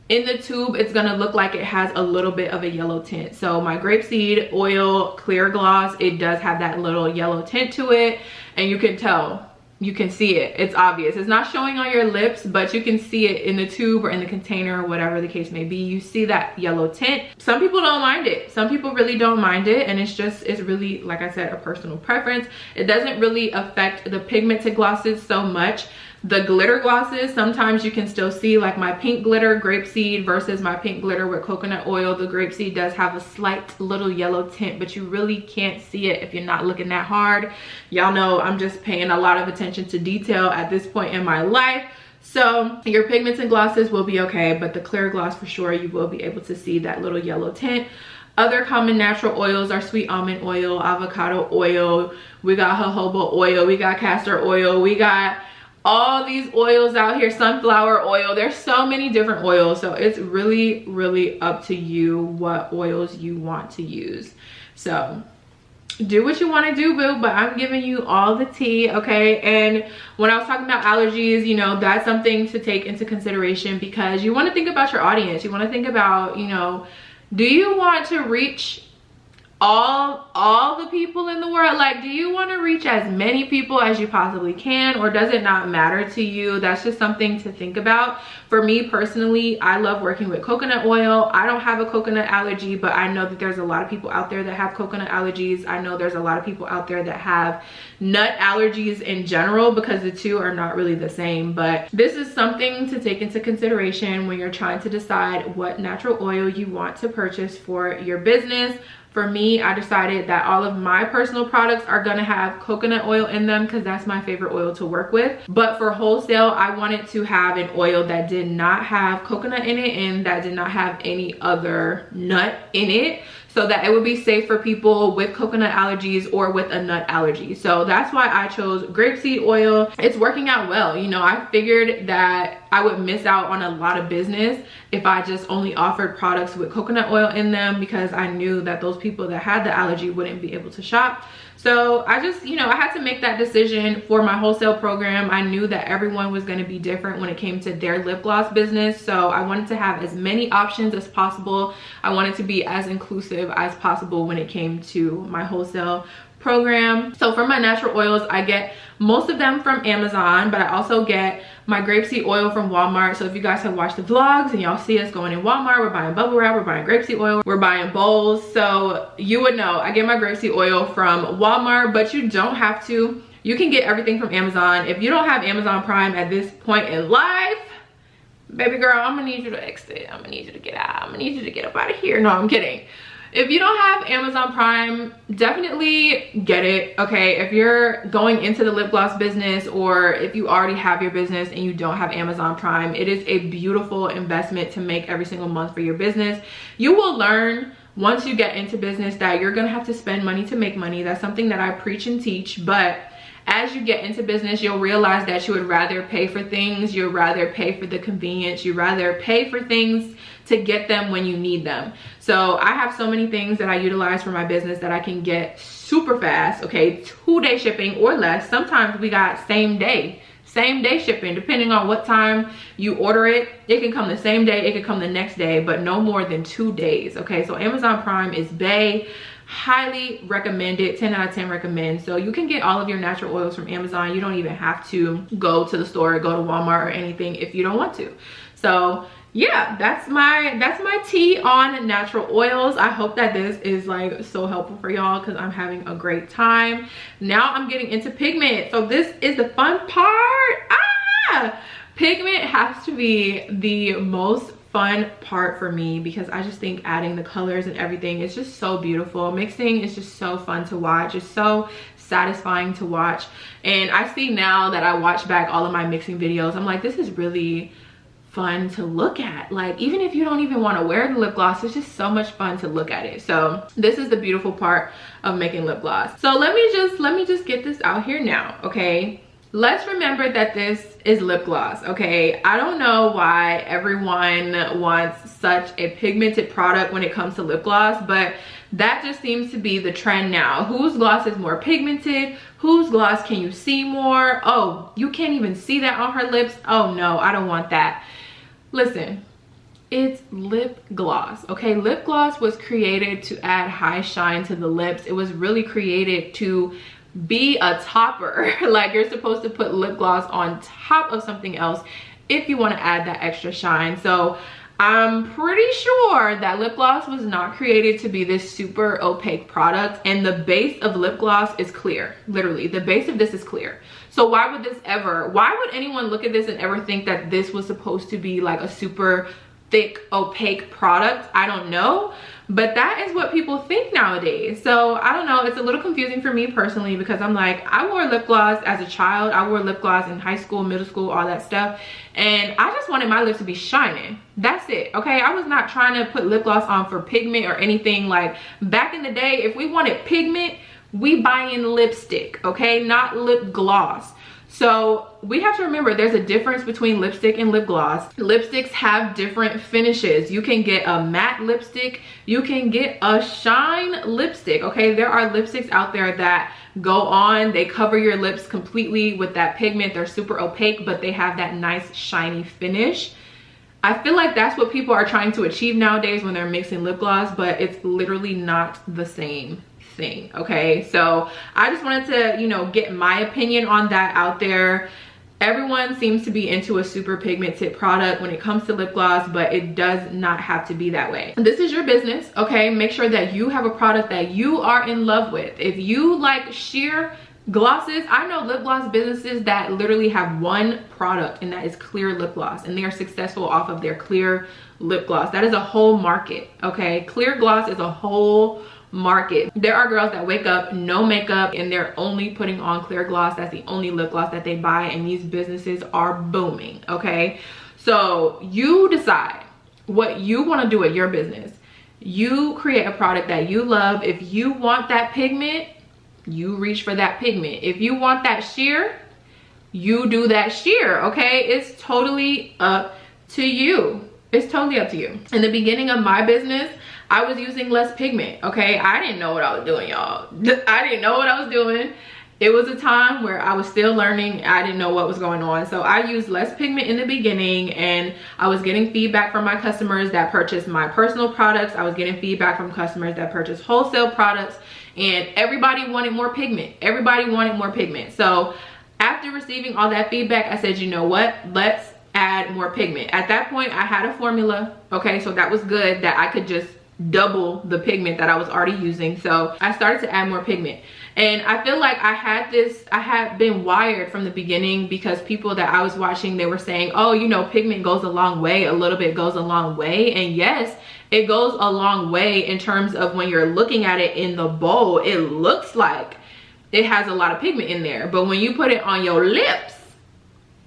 in the tube it's gonna look like it has a little bit of a yellow tint. So my grapeseed oil clear gloss, it does have that little yellow tint to it, and you can tell. You can see it. It's obvious. It's not showing on your lips, but you can see it in the tube or in the container, whatever the case may be. You see that yellow tint. Some people don't mind it. Some people really don't mind it, and it's really, like I said, a personal preference. It doesn't really affect the pigmented glosses so much. The glitter glosses, sometimes you can still see, like my pink glitter grapeseed versus my pink glitter with coconut oil. The grapeseed does have a slight little yellow tint, but you really can't see it if you're not looking that hard. Y'all know I'm just paying a lot of attention to detail at this point in my life. So your pigments and glosses will be okay, but the clear gloss for sure, you will be able to see that little yellow tint. Other common natural oils are sweet almond oil, avocado oil, we got jojoba oil, we got castor oil, we got all these oils out here, sunflower oil. There's so many different oils, so it's really up to you what oils you want to use. So do what you want to do, boo, but I'm giving you all the tea, okay? And when I was talking about allergies, you know, that's something to take into consideration, because you want to think about your audience. You want to think about, you know, do you want to reach all the people in the world? Like, do you want to reach as many people as you possibly can, or does it not matter to you? That's just something to think about. For me personally, I love working with coconut oil. I don't have a coconut allergy, but I know that there's a lot of people out there that have coconut allergies. I know there's a lot of people out there that have nut allergies in general, because the two are not really the same. But this is something to take into consideration when you're trying to decide what natural oil you want to purchase for your business. For me, I decided that all of my personal products are gonna have coconut oil in them because that's my favorite oil to work with. But for wholesale, I wanted to have an oil that did not have coconut in it and that did not have any other nut in it, so that it would be safe for people with coconut allergies or with a nut allergy. So that's why I chose grapeseed oil. It's working out well. You know, I figured that I would miss out on a lot of business if I just only offered products with coconut oil in them, because I knew that those people that had the allergy wouldn't be able to shop. So I just, you know, I had to make that decision for my wholesale program. I knew that everyone was going to be different when it came to their lip gloss business. So I wanted to have as many options as possible. I wanted to be as inclusive as possible when it came to my wholesale program. So for my natural oils, I get most of them from Amazon, but I also get my grapeseed oil from Walmart. So if you guys have watched the vlogs and y'all see us going in Walmart, we're buying bubble wrap, we're buying grapeseed oil, we're buying bowls. So you would know I get my grapeseed oil from Walmart, but you don't have to. You can get everything from Amazon. If you don't have Amazon Prime at this point in life, baby girl, I'm gonna need you to exit. I'm gonna need you to get out. I'm gonna need you to get up out of here. No, I'm kidding. If you don't have Amazon Prime, definitely get it, okay? If you're going into the lip gloss business, or if you already have your business and you don't have Amazon Prime, it is a beautiful investment to make every single month for your business. You will learn once you get into business that you're gonna have to spend money to make money. That's something that I preach and teach, but as you get into business, you'll realize that you would rather pay for things, you'd rather pay for the convenience, you'd rather pay for things to get them when you need them. So I have so many things that I utilize for my business that I can get super fast, okay? 2-day shipping or less. Sometimes we got same day shipping, depending on what time you order it. It can come the same day, it can come the next day, but no more than 2 days, okay? So Amazon Prime is bae. Highly recommend it. 10 out of 10 recommend. So you can get all of your natural oils from Amazon. You don't even have to go to the store or go to Walmart or anything if you don't want to. So yeah, that's my tea on natural oils. I hope that this is like so helpful for y'all, because I'm having a great time. Now I'm getting into pigment. So this is the fun part. Pigment has to be the most fun part for me, because I just think adding the colors and everything is just so beautiful. Mixing is just so fun to watch. It's so satisfying to watch. And I see now that I watch back all of my mixing videos, I'm like, this is really fun to look at. Like, even if you don't even want to wear the lip gloss, it's just so much fun to look at it. So this is the beautiful part of making lip gloss. So let me just get this out here now, okay? Let's remember that this is lip gloss, okay? I don't know why everyone wants such a pigmented product when it comes to lip gloss, but that just seems to be the trend now. Whose gloss is more pigmented? Whose gloss can you see more? Oh, you can't even see that on her lips? Oh no, I don't want that. Listen, it's lip gloss, okay? Lip gloss was created to add high shine to the lips. It was really created to be a topper. Like, you're supposed to put lip gloss on top of something else if you want to add that extra shine. So I'm pretty sure that lip gloss was not created to be this super opaque product, and the base of lip gloss is clear. Literally, the base of this is clear. So why would anyone look at this and ever think that this was supposed to be like a super thick, opaque product? I don't know, but that is what people think nowadays. So I don't know, it's a little confusing for me personally, because I'm like, I wore lip gloss as a child. I wore lip gloss in high school, middle school, all that stuff, and I just wanted my lips to be shining. That's it, okay? I was not trying to put lip gloss on for pigment or anything. Like, back in the day, if we wanted pigment, we buy in lipstick, okay? Not lip gloss. So we have to remember there's a difference between lipstick and lip gloss. Lipsticks have different finishes. You can get a matte lipstick, you can get a shine lipstick, okay? There are lipsticks out there that go on, they cover your lips completely with that pigment. They're super opaque, but they have that nice shiny finish. I feel like that's what people are trying to achieve nowadays when they're mixing lip gloss, but it's literally not the same thing, okay? So I just wanted to, you know, get my opinion on that out there. Everyone seems to be into a super pigmented product when it comes to lip gloss, but it does not have to be that way. This is your business, okay? Make sure that you have a product that you are in love with. If you like sheer glosses, I know lip gloss businesses that literally have one product, and that is clear lip gloss, and they are successful off of their clear lip gloss. That is a whole market, okay? Clear gloss is a whole market. There are girls that wake up no makeup and they're only putting on clear gloss. That's the only lip gloss that they buy, and these businesses are booming, okay? So you decide what you want to do at your business. You create a product that you love. If you want that pigment, you reach for that pigment. If you want that sheer, you do that sheer, okay? It's totally up to you. It's totally up to you. In the beginning of my business, I was using less pigment, okay? I didn't know what I was doing, y'all. I didn't know what I was doing. It was a time where I was still learning. I didn't know what was going on. So I used less pigment in the beginning, and I was getting feedback from my customers that purchased my personal products. I was getting feedback from customers that purchased wholesale products, and everybody wanted more pigment. Everybody wanted more pigment. So after receiving all that feedback, I said, you know what? Let's add more pigment. At that point, I had a formula, okay? So that was good that I could just double the pigment that I was already using. So I started to add more pigment, and I feel like I had been wired from the beginning, because people that I was watching, they were saying, oh, you know, pigment goes a long way, a little bit goes a long way. And yes, it goes a long way in terms of when you're looking at it in the bowl, it looks like it has a lot of pigment in there, but when you put it on your lips,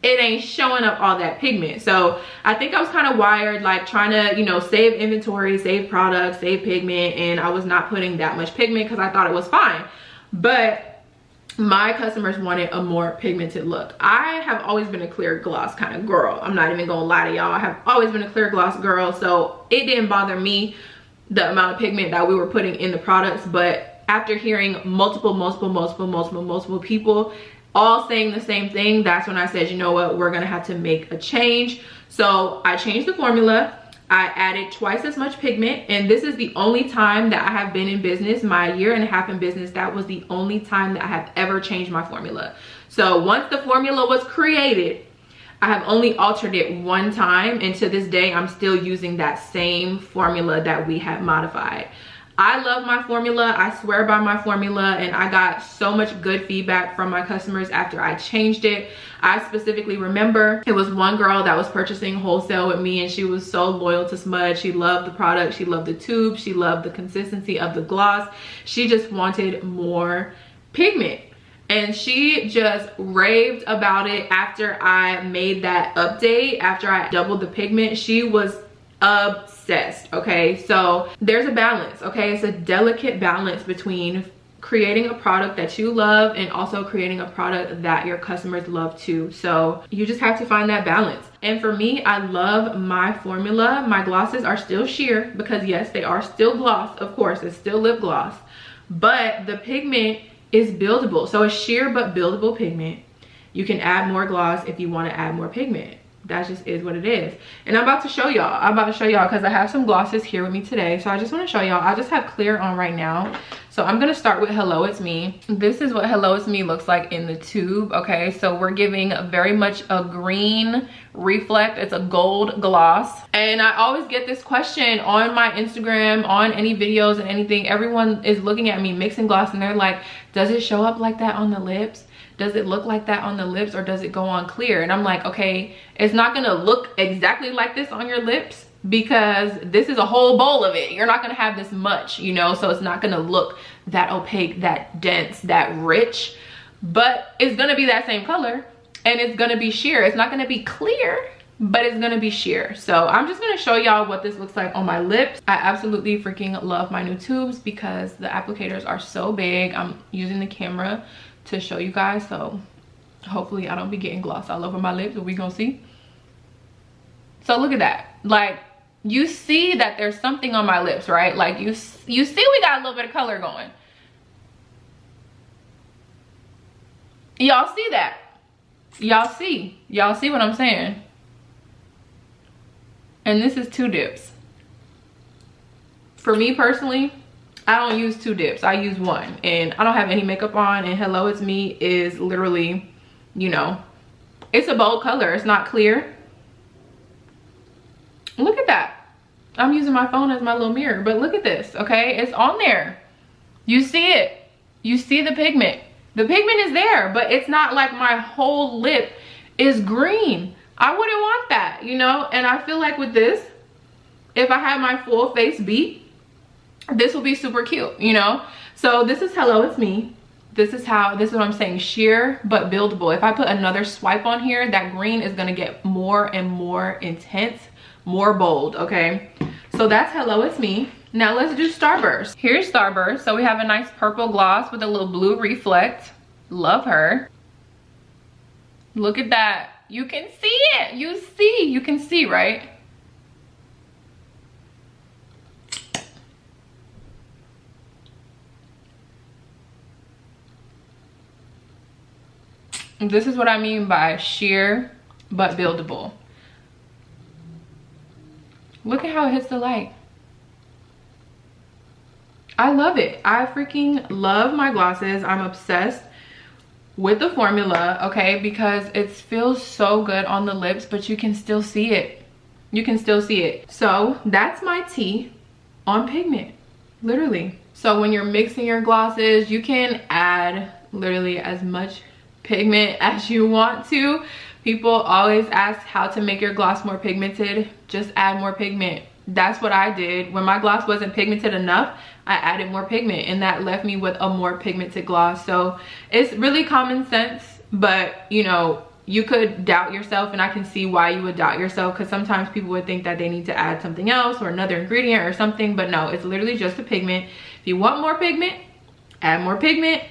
it ain't showing up all that pigment. So I think I was kind of wired, like trying to, you know, save inventory, save products, save pigment, and I was not putting that much pigment because I thought it was fine. But my customers wanted a more pigmented look. I have always been a clear gloss kind of girl. I'm not even gonna lie to y'all. I have always been a clear gloss girl, so it didn't bother me the amount of pigment that we were putting in the products. But after hearing multiple people all saying the same thing, that's when I said, you know what, we're gonna have to make a change. So I changed the formula. I added twice as much pigment, and this is the only time that I have been in business, my 1.5 years in business, that was the only time that I have ever changed my formula. So once the formula was created, I have only altered it one time, and to this day, I'm still using that same formula that we have modified. I love my formula. I swear by my formula, and I got so much good feedback from my customers after I changed it. I specifically remember it was one girl that was purchasing wholesale with me, and she was so loyal to Smudge. She loved the product. She loved the tube. She loved the consistency of the gloss. She just wanted more pigment. And she just raved about it after I made that update, after I doubled the pigment. She was obsessed, okay? So there's a balance, okay? It's a delicate balance between creating a product that you love and also creating a product that your customers love too. So you just have to find that balance. And for me, I love my formula. My glosses are still sheer because yes, they are still gloss. Of course, it's still lip gloss, but the pigment is buildable. So it's sheer but buildable pigment. You can add more gloss if you want to add more pigment. That just is what it is. And I'm about to show y'all. Because I have some glosses here with me today. So I just want to show y'all. I just have clear on right now. So I'm going to start with Hello It's Me. This is what Hello It's Me looks like in the tube. Okay, so we're giving very much a green reflect. It's a gold gloss. And I always get this question on my Instagram, on any videos and anything. Everyone is looking at me mixing gloss and they're like, does it show up like that on the lips? Does it look like that on the lips, or does it go on clear? And I'm like, okay, it's not gonna look exactly like this on your lips because this is a whole bowl of it. You're not gonna have this much, you know, so it's not gonna look that opaque, that dense, that rich, but it's gonna be that same color and it's gonna be sheer. It's not gonna be clear, but it's gonna be sheer. So I'm just gonna show y'all what this looks like on my lips. I absolutely freaking love my new tubes because the applicators are so big. I'm using the camera to show you guys, so hopefully I don't be getting gloss all over my lips, but we gonna see. So look at that. Like, you see that there's something on my lips, right? Like you see we got a little bit of color going. Y'all see that? Y'all see what I'm saying? and this is 2 dips. For me personally, I don't use 2 dips, I use 1, and I don't have any makeup on, and Hello It's Me is literally, you know, it's a bold color, it's not clear. Look at that. I'm using my phone as my little mirror, but look at this, okay? It's on there. You see it. You see the pigment. The pigment is there, but it's not like my whole lip is green. I wouldn't want that, you know? And I feel like with this, if I had my full face beat, this will be super cute, you know? So this is Hello It's Me. This is what I'm saying, sheer but buildable. If I put another swipe on here, that green is gonna get more and more intense, more bold, okay? So that's Hello It's Me. Now let's do Starburst. Here's Starburst. So we have a nice purple gloss with a little blue reflect. Love her. Look at that. You can see it. You can see, right? This is what I mean by sheer but buildable. Look at how it hits the light. I love it. I freaking love my glosses. I'm obsessed with the formula, okay, because it feels so good on the lips, but you can still see it. You can still see it. So that's my tea on pigment, literally. So when you're mixing your glosses, you can add literally as much pigment as you want to. People always ask how to make your gloss more pigmented. Just add more pigment. That's what I did. When my gloss wasn't pigmented enough, I added more pigment, and that left me with a more pigmented gloss. So it's really common sense, but you know, you could doubt yourself, and I can see why you would doubt yourself, because sometimes people would think that they need to add something else or another ingredient or something, but no, it's literally just the pigment. If you want more pigment, add more pigment.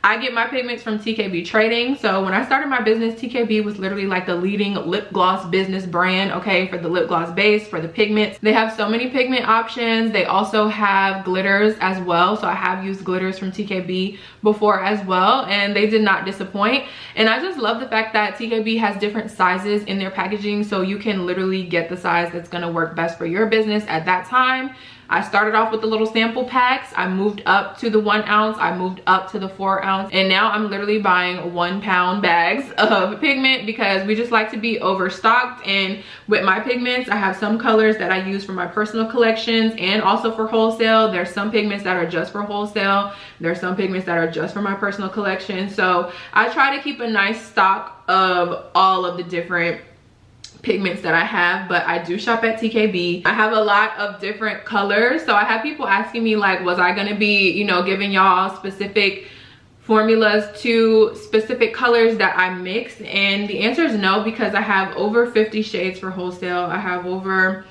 I get my pigments from TKB Trading. So when I started my business, TKB was literally like the leading lip gloss business brand, okay, for the lip gloss base, for the pigments. They have so many pigment options. They also have glitters as well. So I have used glitters from TKB before as well, and they did not disappoint. And I just love the fact that TKB has different sizes in their packaging, so you can literally get the size that's gonna work best for your business at that time. I started off with the little sample packs. I moved up to the 1 ounce. I moved up to the 4 ounce. And now I'm literally buying 1 pound bags of pigment because we just like to be overstocked. And with my pigments, I have some colors that I use for my personal collections and also for wholesale. There's some pigments that are just for wholesale. There's some pigments that are just for my personal collection. So I try to keep a nice stock of all of the different pigments that I have, but I do shop at TKB. I have a lot of different colors, so I have people asking me like, was I gonna be, you know, giving y'all specific formulas to specific colors that I mix? And the answer is no, because I have over 50 shades for wholesale. I have over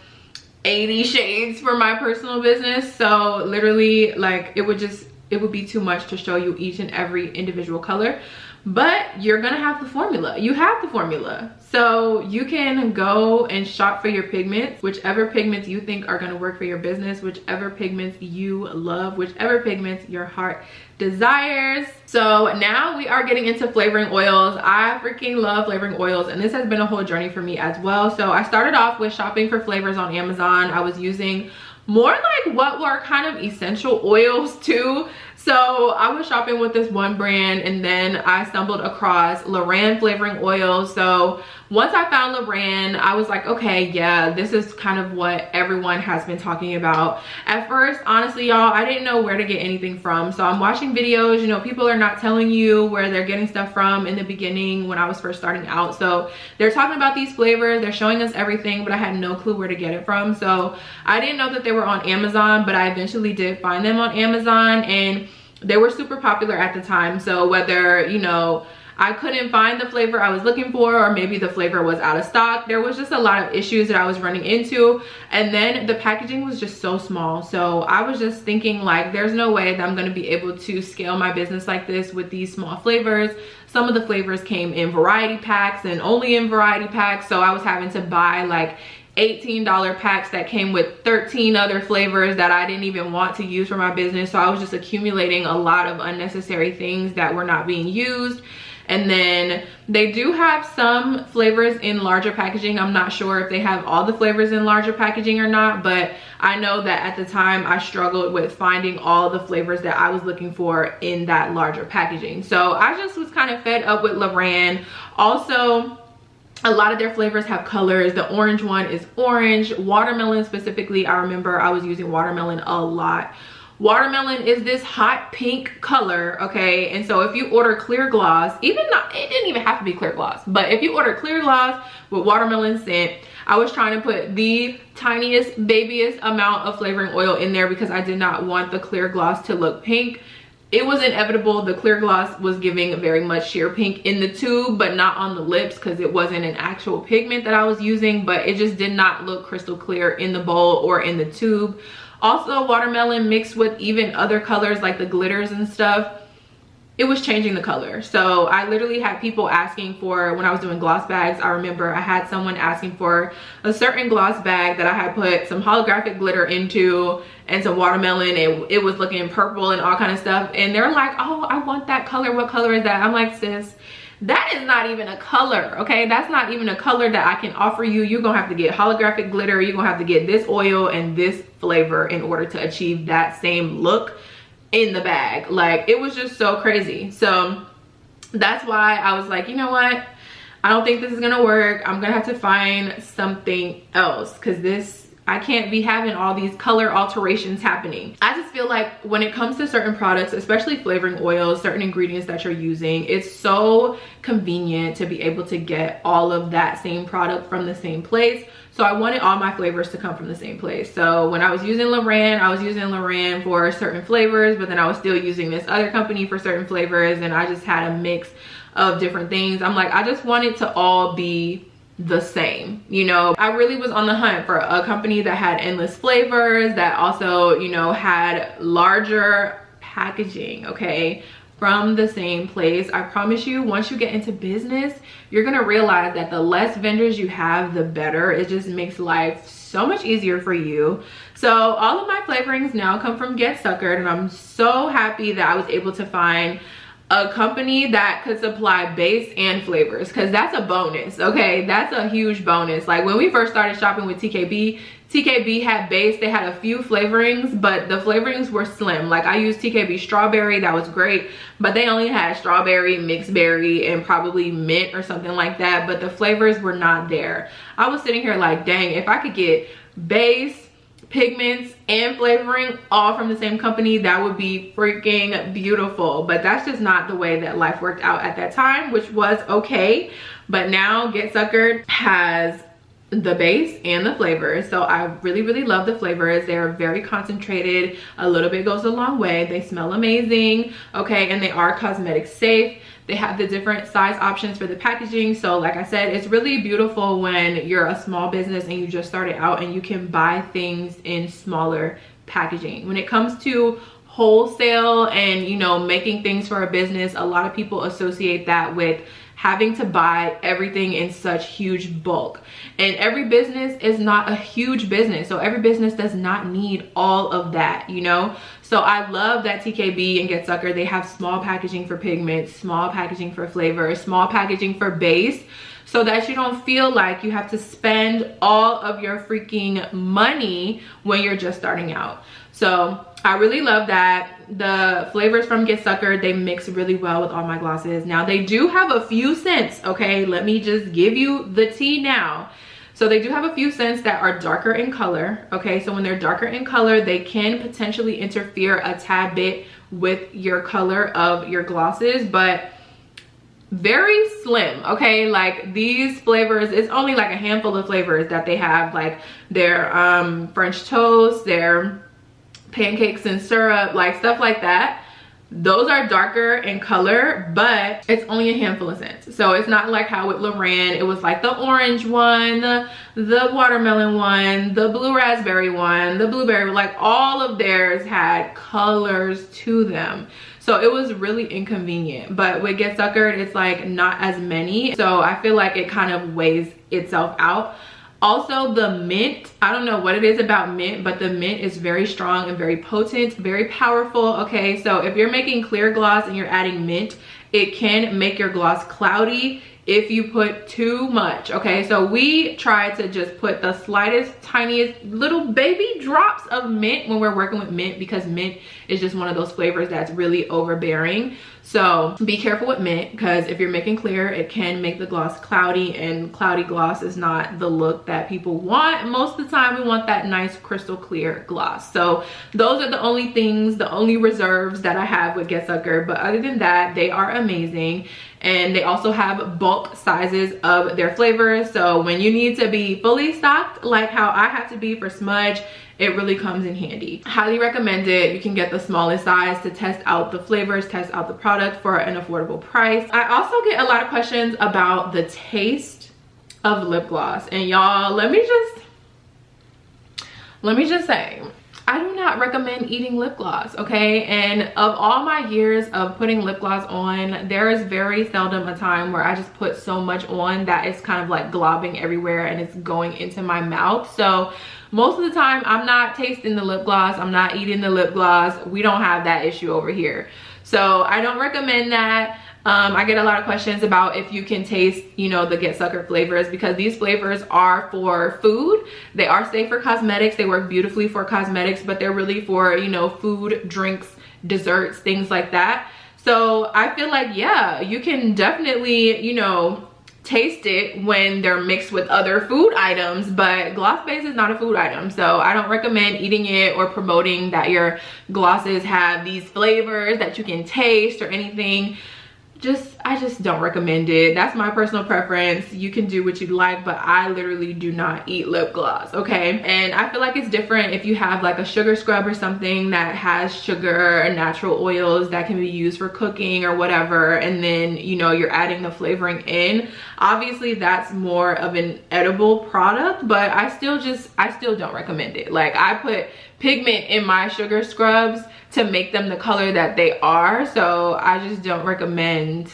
80 shades for my personal business, so literally like it would be too much to show you each and every individual color. But you're gonna have the formula. You have the formula. So you can go and shop for your pigments, whichever pigments you think are gonna work for your business, whichever pigments you love, whichever pigments your heart desires. So now we are getting into flavoring oils. I freaking love flavoring oils, and this has been a whole journey for me as well. So I started off with shopping for flavors on Amazon. I was using more like what were kind of essential oils too. So I was shopping with this one brand, and then I stumbled across Loran flavoring oils. So once I found Loran, I was like, okay, yeah, this is kind of what everyone has been talking about. At first, honestly, y'all, I didn't know where to get anything from. So I'm watching videos, you know, people are not telling you where they're getting stuff from in the beginning when I was first starting out. So they're talking about these flavors, they're showing us everything, but I had no clue where to get it from. So I didn't know that they were on Amazon, but I eventually did find them on Amazon, and they were super popular at the time. So whether, you know, I couldn't find the flavor I was looking for, or maybe the flavor was out of stock, there was just a lot of issues that I was running into. And then the packaging was just so small. So I was just thinking like, there's no way that I'm gonna be able to scale my business like this with these small flavors. Some of the flavors came in variety packs and only in variety packs. So I was having to buy like $18 packs that came with 13 other flavors that I didn't even want to use for my business. So I was just accumulating a lot of unnecessary things that were not being used. And then they do have some flavors in larger packaging. I'm not sure if they have all the flavors in larger packaging or not, but I know that at the time I struggled with finding all the flavors that I was looking for in that larger packaging. So I just was kind of fed up with Loran. Also, a lot of their flavors have colors. The orange one is orange. Watermelon specifically, I remember I was using watermelon a lot. Watermelon is this hot pink color, okay? And so if you order clear gloss, it didn't even have to be clear gloss, but if you order clear gloss with watermelon scent, I was trying to put the tiniest, babyest amount of flavoring oil in there because I did not want the clear gloss to look pink. It was inevitable. The clear gloss was giving very much sheer pink in the tube, but not on the lips because it wasn't an actual pigment that I was using, but it just did not look crystal clear in the bowl or in the tube. Also, watermelon mixed with even other colors like the glitters and stuff, it was changing the color. So I literally had people asking for, when I was doing gloss bags, I remember I had someone asking for a certain gloss bag that I had put some holographic glitter into and some watermelon, and it was looking purple and all kind of stuff. And they're like, oh, I want that color. What color is that? I'm like, sis, that is not even a color, okay? That's not even a color that I can offer you. You're gonna have to get holographic glitter. You're gonna have to get this oil and this flavor in order to achieve that same look in the bag. Like, it was just so crazy. So that's why I was like, you know what? I don't think this is gonna work. I'm gonna have to find something else because I can't be having all these color alterations happening. I just feel like when it comes to certain products, especially flavoring oils, certain ingredients that you're using, it's so convenient to be able to get all of that same product from the same place. So I wanted all my flavors to come from the same place. So when I was using Loran, I was using Loran for certain flavors, but then I was still using this other company for certain flavors, and I just had a mix of different things. I'm like, I just want it to all be the same, you know. I really was on the hunt for a company that had endless flavors, that also, you know, had larger packaging, okay, from the same place. I promise you, once you get into business, you're gonna realize that the less vendors you have, the better. It just makes life so much easier for you. So all of my flavorings now come from Get Suckered, and I'm so happy that I was able to find a company that could supply base and flavors, because that's a bonus, okay? That's a huge bonus. Like, when we first started shopping with TKB had base. They had a few flavorings, but the flavorings were slim. Like, I used TKB strawberry, that was great, but they only had strawberry, mixed berry, and probably mint or something like that, but the flavors were not there. I was sitting here like, dang, if I could get base, pigments, and flavoring all from the same company, that would be freaking beautiful. But that's just not the way that life worked out at that time, which was okay. But now Get Suckered has the base and the flavors, so I really love the flavors. They're very concentrated. A little bit goes a long way. They smell amazing, okay, and they are cosmetic safe. They have the different size options for the packaging. So like I said, it's really beautiful when you're a small business and you just started out and you can buy things in smaller packaging. When it comes to wholesale and, you know, making things for a business, a lot of people associate that with having to buy everything in such huge bulk. And every business is not a huge business, so every business does not need all of that, you know. So I love that TKB and Get Suckered, they have small packaging for pigments, small packaging for flavor, small packaging for base, so that you don't feel like you have to spend all of your freaking money when you're just starting out. So I really love that. The flavors from Get Suckered, they mix really well with all my glosses. Now, they do have a few scents, okay? Let me just give you the tea now. So they do have a few scents that are darker in color, okay? So when they're darker in color, they can potentially interfere a tad bit with your color of your glosses, but very slim, okay? Like, these flavors, it's only like a handful of flavors that they have, like their French toast, their pancakes and syrup, like stuff like that. Those are darker in color, but it's only a handful of scents. So it's not like how with Loran, it was like the orange one, the watermelon one, the blue raspberry one, the blueberry, like all of theirs had colors to them. So it was really inconvenient. But with Get Suckered, it's like not as many. So I feel like it kind of weighs itself out Also the mint, I don't know what it is about mint, but the mint is very strong and very potent, very powerful. Okay, so if you're making clear gloss and you're adding mint, it can make your gloss cloudy if you put too much. Okay, so we try to just put the slightest, tiniest little baby drops of mint when we're working with mint, because mint is just one of those flavors that's really overbearing. So be careful with mint, because if you're making clear, it can make the gloss cloudy, and cloudy gloss is not the look that people want. Most of the time we want that nice crystal clear gloss. So those are the only things, the only reserves that I have with Get Sucker, but other than that, they are amazing. And they also have bulk sizes of their flavors, so when you need to be fully stocked like how I have to be for smudge, it really comes in handy. Highly recommend it. You can get the smallest size to test out the flavors, test out the product for an affordable price. I also get a lot of questions about the taste of lip gloss, and y'all, let me just say, I do not recommend eating lip gloss, okay? And of all my years of putting lip gloss on, there is very seldom a time where I just put so much on that it's kind of like globbing everywhere and it's going into my mouth. So most of the time I'm not tasting the lip gloss, I'm not eating the lip gloss. We don't have that issue over here. So I don't recommend that. I get a lot of questions about if you can taste, you know, the Get Sucker flavors, because these flavors are for food. They are safe for cosmetics. They work beautifully for cosmetics, but they're really for, you know, food, drinks, desserts, things like that. So I feel like, yeah, you can definitely, you know, taste it when they're mixed with other food items, but gloss base is not a food item, so I don't recommend eating it or promoting that your glosses have these flavors that you can taste or anything. I just don't recommend it. That's my personal preference. You can do what you like, but I literally do not eat lip gloss, okay? And I feel like it's different if you have like a sugar scrub or something that has sugar and natural oils that can be used for cooking or whatever, and then, you know, you're adding the flavoring in. Obviously that's more of an edible product, but I still don't recommend it. Like, I put pigment in my sugar scrubs to make them the color that they are, so I just don't recommend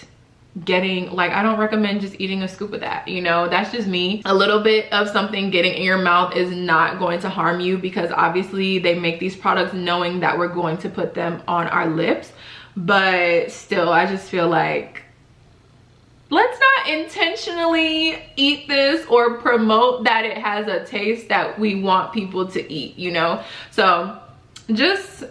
getting, like, I don't recommend just eating a scoop of that, you know? That's just me. A little bit of something getting in your mouth is not going to harm you, because obviously they make these products knowing that we're going to put them on our lips, but still, I just feel like, let's not intentionally eat this or promote that it has a taste that we want people to eat, you know? So just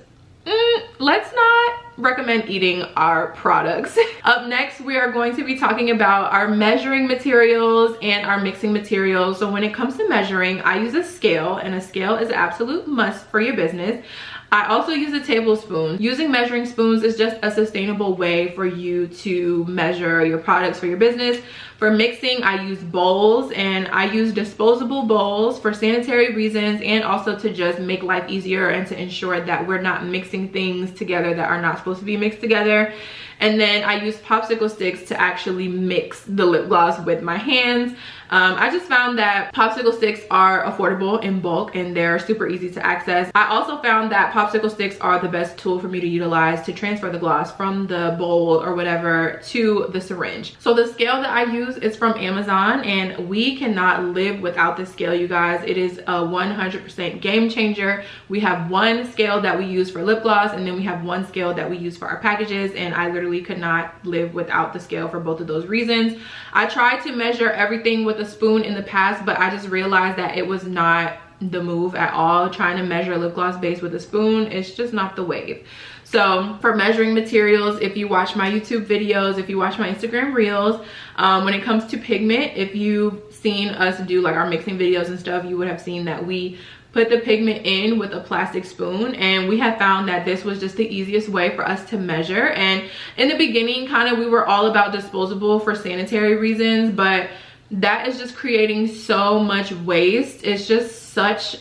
let's not recommend eating our products. Up next, we are going to be talking about our measuring materials and our mixing materials. So when it comes to measuring, I use a scale, and a scale is an absolute must for your business. I also use a tablespoon. Using measuring spoons is just a sustainable way for you to measure your products for your business. For mixing, I use bowls, and I use disposable bowls for sanitary reasons, and also to just make life easier and to ensure that we're not mixing things together that are not supposed to be mixed together. And then I use popsicle sticks to actually mix the lip gloss with my hands. I just found that popsicle sticks are affordable in bulk, and they're super easy to access. I also found that popsicle sticks are the best tool for me to utilize to transfer the gloss from the bowl or whatever to the syringe. So the scale that I use is from Amazon, and we cannot live without this scale, you guys. It is a 100% game changer. We have one scale that we use for lip gloss, and then we have one scale that we use for our packages, and I literally could not live without the scale for both of those reasons. I tried to measure everything with a spoon in the past, but I just realized that it was not the move at all. Trying to measure lip gloss base with a spoon, it's just not the wave. So for measuring materials, if you watch my YouTube videos, if you watch my Instagram reels, when it comes to pigment, if you've seen us do like our mixing videos and stuff, you would have seen that we put the pigment in with a plastic spoon, and we have found that this was just the easiest way for us to measure. And in the beginning, kind of, we were all about disposable for sanitary reasons, but that is just creating so much waste. It's just such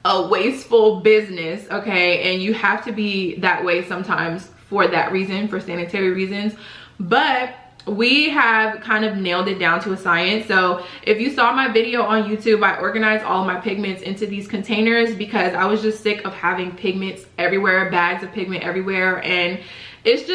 a wasteful business, okay? And you have to be that way sometimes for that reason, for sanitary reasons. But we have kind of nailed it down to a science. So if you saw my video on YouTube, I organized all my pigments into these containers because I was just sick of having pigments everywhere, bags of pigment everywhere, and it's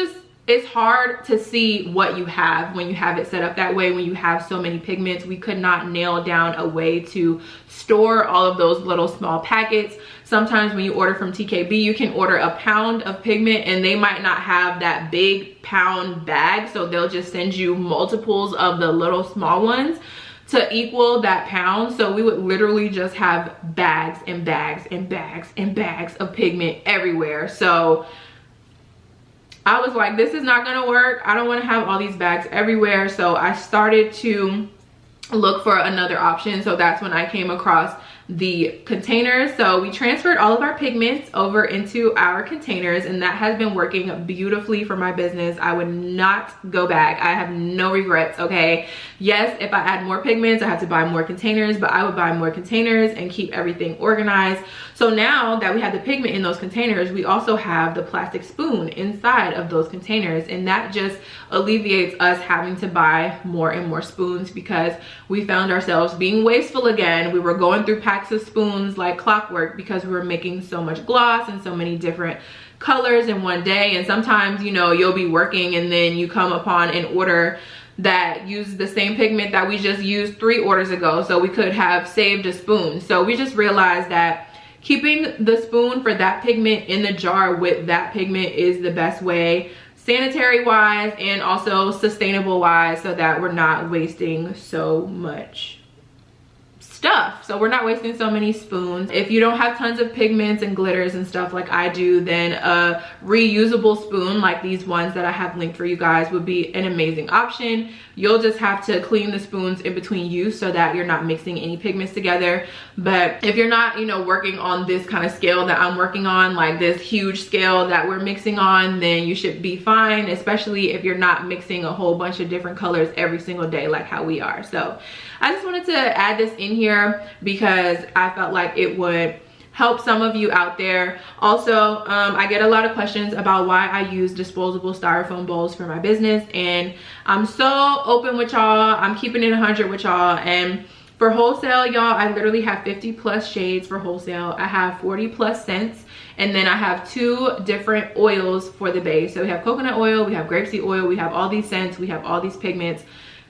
it's hard to see what you have when you have it set up that way. When you have so many pigments, we could not nail down a way to store all of those little small packets. Sometimes when you order from TKB, you can order a pound of pigment and they might not have that big pound bag, so they'll just send you multiples of the little small ones to equal that pound. So we would literally just have bags and bags and bags and bags of pigment everywhere. So I was like, this is not gonna work. I don't want to have all these bags everywhere. So I started to look for another option. So that's when I came across the containers. So we transferred all of our pigments over into our containers, and that has been working beautifully for my business. I would not go back. I have no regrets, okay? Yes, if I add more pigments, I have to buy more containers, but I would buy more containers and keep everything organized. So now that we have the pigment in those containers, we also have the plastic spoon inside of those containers, and that just alleviates us having to buy more and more spoons, because we found ourselves being wasteful again. We were going through packs of spoons like clockwork because we were making so much gloss and so many different colors in one day. And sometimes, you know, you'll be working and then you come upon an order that uses the same pigment that we just used 3 orders ago, so we could have saved a spoon. So we just realized that keeping the spoon for that pigment in the jar with that pigment is the best way, sanitary wise and also sustainable wise, so that we're not wasting so much stuff. So we're not wasting so many spoons. If you don't have tons of pigments and glitters and stuff like I do, then a reusable spoon like these ones that I have linked for you guys would be an amazing option. You'll just have to clean the spoons in between use so that you're not mixing any pigments together. But if you're not, you know, working on this kind of scale that I'm working on, like this huge scale that we're mixing on, then you should be fine, especially if you're not mixing a whole bunch of different colors every single day like how we are. So I just wanted to add this in here because I felt like it would help some of you out there. Also, I get a lot of questions about why I use disposable styrofoam bowls for my business, and I'm so open with y'all. I'm keeping it 100 with y'all. And for wholesale, y'all, I literally have 50 plus shades for wholesale. I have 40 plus scents, and then I have 2 different oils for the base. So we have coconut oil, we have grapeseed oil, we have all these scents, we have all these pigments.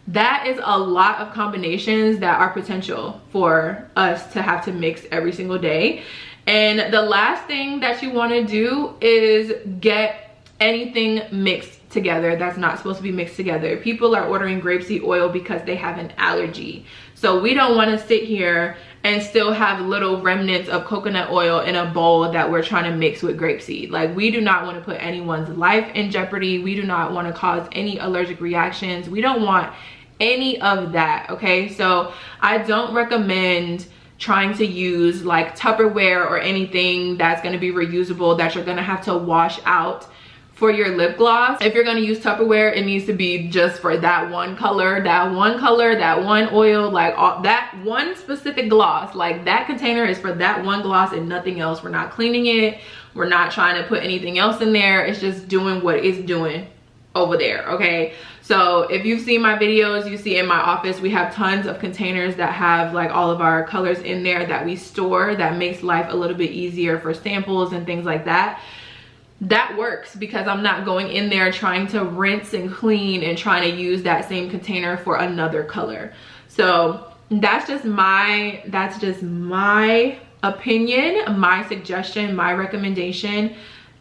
That is a lot of combinations that are potential for us to have to mix every single day. And the last thing that you want to do is get anything mixed together that's not supposed to be mixed together. People are ordering grapeseed oil because they have an allergy. So we don't want to sit here and still have little remnants of coconut oil in a bowl that we're trying to mix with grapeseed. Like, we do not want to put anyone's life in jeopardy. We do not want to cause any allergic reactions. We don't want any of that, okay? So I don't recommend trying to use like Tupperware or anything that's going to be reusable that you're going to have to wash out for your lip gloss. If you're going to use Tupperware, it needs to be just for that one color, that one oil, like all, that one specific gloss. Like, that container is for that one gloss and nothing else. We're not cleaning it. We're not trying to put anything else in there. It's just doing what it's doing over there, okay? So if you've seen my videos, you see in my office we have tons of containers that have like all of our colors in there that we store. That makes life a little bit easier for samples and things like that. That works because I'm not going in there trying to rinse and clean and trying to use that same container for another color. So that's just my opinion, my suggestion, my recommendation.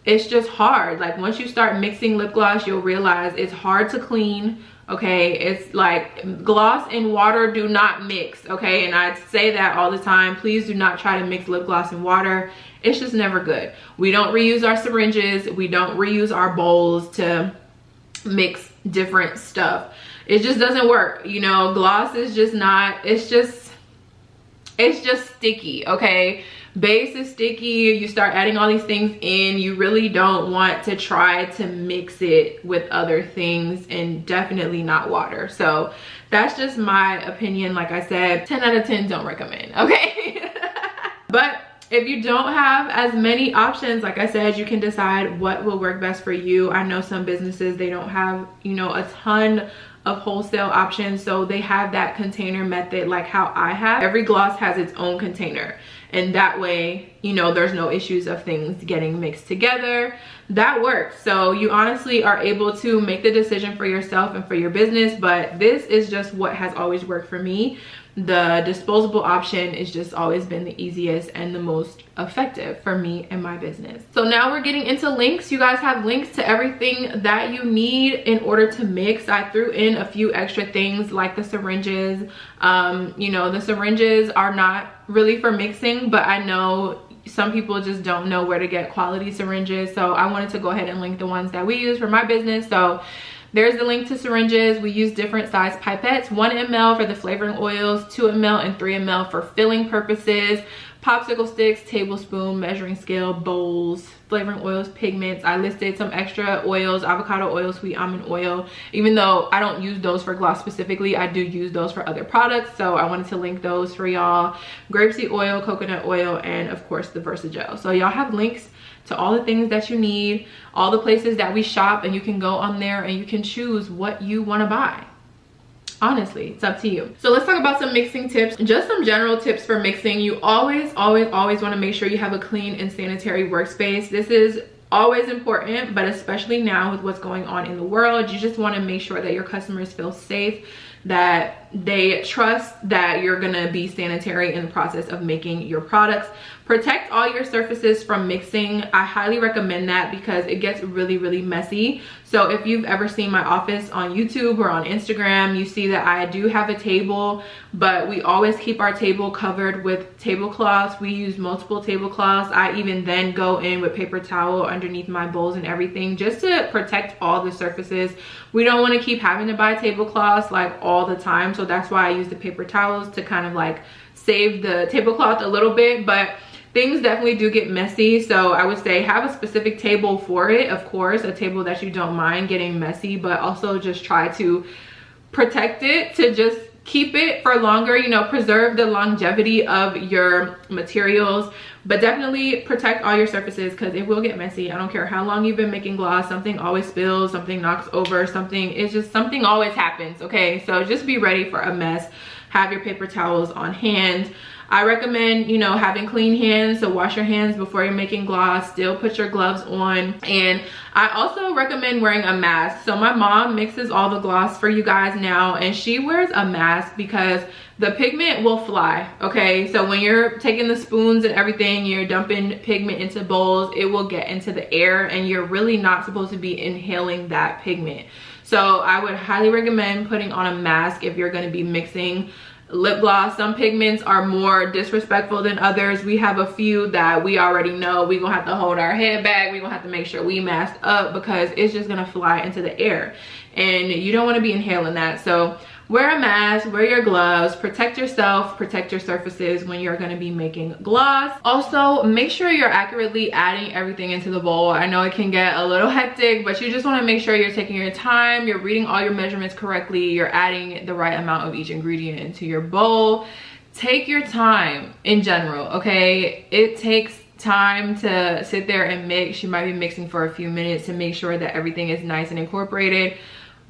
It's just hard. Like, once you start mixing lip gloss, you'll realize it's hard to clean, okay? It's like gloss and water do not mix, okay? And I say that all the time. Please do not try to mix lip gloss and water. It's just never good. We don't reuse our syringes. We don't reuse our bowls to mix different stuff. It just doesn't work. You know, gloss is just not, it's just sticky, okay? Base is sticky. You start adding all these things in, you really don't want to try to mix it with other things, and definitely not water. So that's just my opinion. Like I said, 10 out of 10 don't recommend, okay? But if you don't have as many options, like I said, you can decide what will work best for you. I know some businesses, they don't have, you know, a ton of wholesale options, so they have that container method like how I have. Every gloss has its own container, and that way, you know, there's no issues of things getting mixed together. That works. So you honestly are able to make the decision for yourself and for your business, but this is just what has always worked for me. The disposable option has just always been the easiest and the most effective for me and my business. So now we're getting into links. You guys have links to everything that you need in order to mix. I threw in a few extra things like the syringes. You know, the syringes are not really for mixing, but I know some people just don't know where to get quality syringes, so I wanted to go ahead and link the ones that we use for my business. So there's the link to syringes. We use different size pipettes, 1 ml for the flavoring oils, 2 ml and 3 ml for filling purposes, popsicle sticks, tablespoon, measuring scale, bowls, flavoring oils, pigments. I listed some extra oils, avocado oil, sweet almond oil. Even though I don't use those for gloss specifically, I do use those for other products, so I wanted to link those for y'all. Grapeseed oil, coconut oil, and of course the Versagel. So y'all have links to all the things that you need, all the places that we shop, and you can go on there and you can choose what you want to buy. Honestly, it's up to you. So let's talk about some mixing tips. Just some general tips for mixing. You always want to make sure you have a clean and sanitary workspace. This is always important, but especially now with what's going on in the world, you just want to make sure that your customers feel safe, that they trust that you're gonna be sanitary in the process of making your products. Protect all your surfaces from mixing. I highly recommend that because it gets really messy. So if you've ever seen my office on YouTube or on Instagram, you see that I do have a table, but we always keep our table covered with tablecloths. We use multiple tablecloths. I even then go in with paper towel underneath my bowls and everything just to protect all the surfaces. We don't want to keep having to buy tablecloths like all the time, so that's why I use the paper towels to kind of like save the tablecloth a little bit. But things definitely do get messy, so I would say have a specific table for it. Of course, a table that you don't mind getting messy, but also just try to protect it to just keep it for longer, you know, preserve the longevity of your materials. But definitely protect all your surfaces because it will get messy. I don't care how long you've been making gloss, something always spills, something knocks over, something always happens, okay? So just be ready for a mess. Have your paper towels on hand. I recommend, you know, having clean hands, so wash your hands before you're making gloss. Still put your gloves on. And I also recommend wearing a mask. So my mom mixes all the gloss for you guys now, and she wears a mask because the pigment will fly, okay? So when you're taking the spoons and everything, you're dumping pigment into bowls, it will get into the air, and you're really not supposed to be inhaling that pigment. So I would highly recommend putting on a mask if you're gonna be mixing lip gloss. Some pigments are more disrespectful than others. We have a few that we already know we gonna have to hold our head back. We gonna have to make sure we mask up because it's just gonna fly into the air, and you don't want to be inhaling that. So wear a mask, wear your gloves, protect yourself, protect your surfaces when you're going to be making gloss. Also, make sure you're accurately adding everything into the bowl. I know it can get a little hectic, but you just want to make sure you're taking your time, you're reading all your measurements correctly, you're adding the right amount of each ingredient into your bowl. Take your time in general, okay? It takes time to sit there and mix. You might be mixing for a few minutes to make sure that everything is nice and incorporated.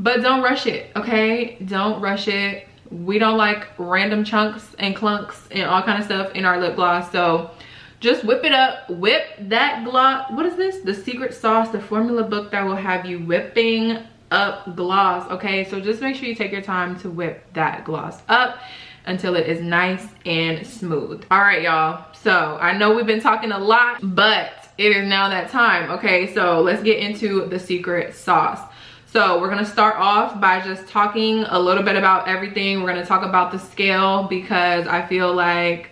But don't rush it, okay? Don't rush it. We don't like random chunks and clunks and all kind of stuff in our lip gloss. So just whip it up. Whip that gloss. What is this? The Secret Sauce, the formula book that will have you whipping up gloss, okay? So just make sure you take your time to whip that gloss up until it is nice and smooth. All right, y'all. So I know we've been talking a lot, but it is now that time, okay? So let's get into the secret sauce. So we're gonna start off by just talking a little bit about everything. We're gonna talk about the scale because I feel like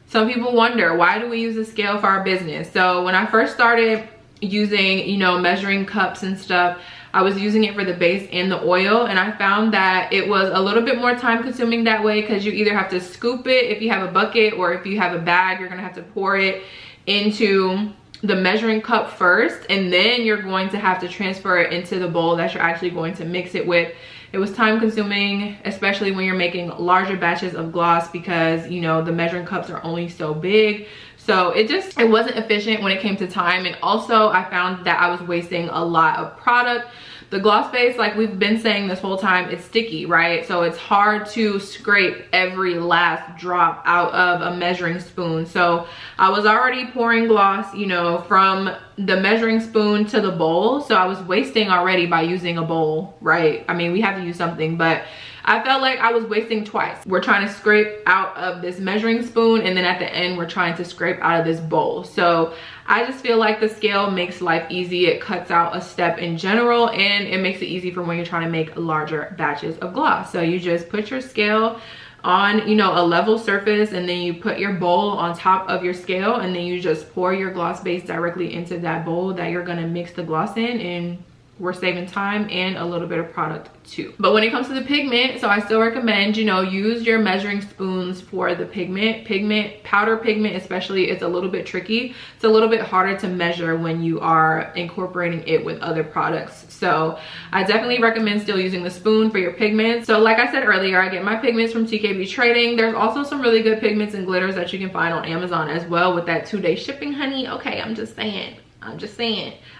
some people wonder, why do we use a scale for our business? So when I first started using, you know, measuring cups and stuff, I was using it for the base and the oil, and I found that it was a little bit more time consuming that way because you either have to scoop it if you have a bucket, or if you have a bag, you're gonna have to pour it into the measuring cup first, and then you're going to have to transfer it into the bowl that you're actually going to mix it with. It was time consuming, especially when you're making larger batches of gloss because, you know, the measuring cups are only so big. So it wasn't efficient when it came to time. And also I found that I was wasting a lot of product The gloss base, like we've been saying this whole time, it's sticky, right? So it's hard to scrape every last drop out of a measuring spoon. So I was already pouring gloss, you know, from the measuring spoon to the bowl. So I was wasting already by using a bowl, right? I mean, we have to use something, but I felt like I was wasting twice. We're trying to scrape out of this measuring spoon, and then at the end, we're trying to scrape out of this bowl. So I just feel like the scale makes life easy. It cuts out a step in general, and it makes it easy for when you're trying to make larger batches of gloss. So you just put your scale on, you know, a level surface, and then you put your bowl on top of your scale, and then you just pour your gloss base directly into that bowl that you're gonna mix the gloss in, and we're saving time and a little bit of product too. But when it comes to the pigment, so I still recommend, you know, use your measuring spoons for the pigment. Powder pigment especially, it's a little bit tricky. It's a little bit harder to measure when you are incorporating it with other products. So I definitely recommend still using the spoon for your pigments. So like I said earlier, I get my pigments from TKB Trading. There's also some really good pigments and glitters that you can find on Amazon as well with that 2-day shipping, honey. Okay, I'm just saying.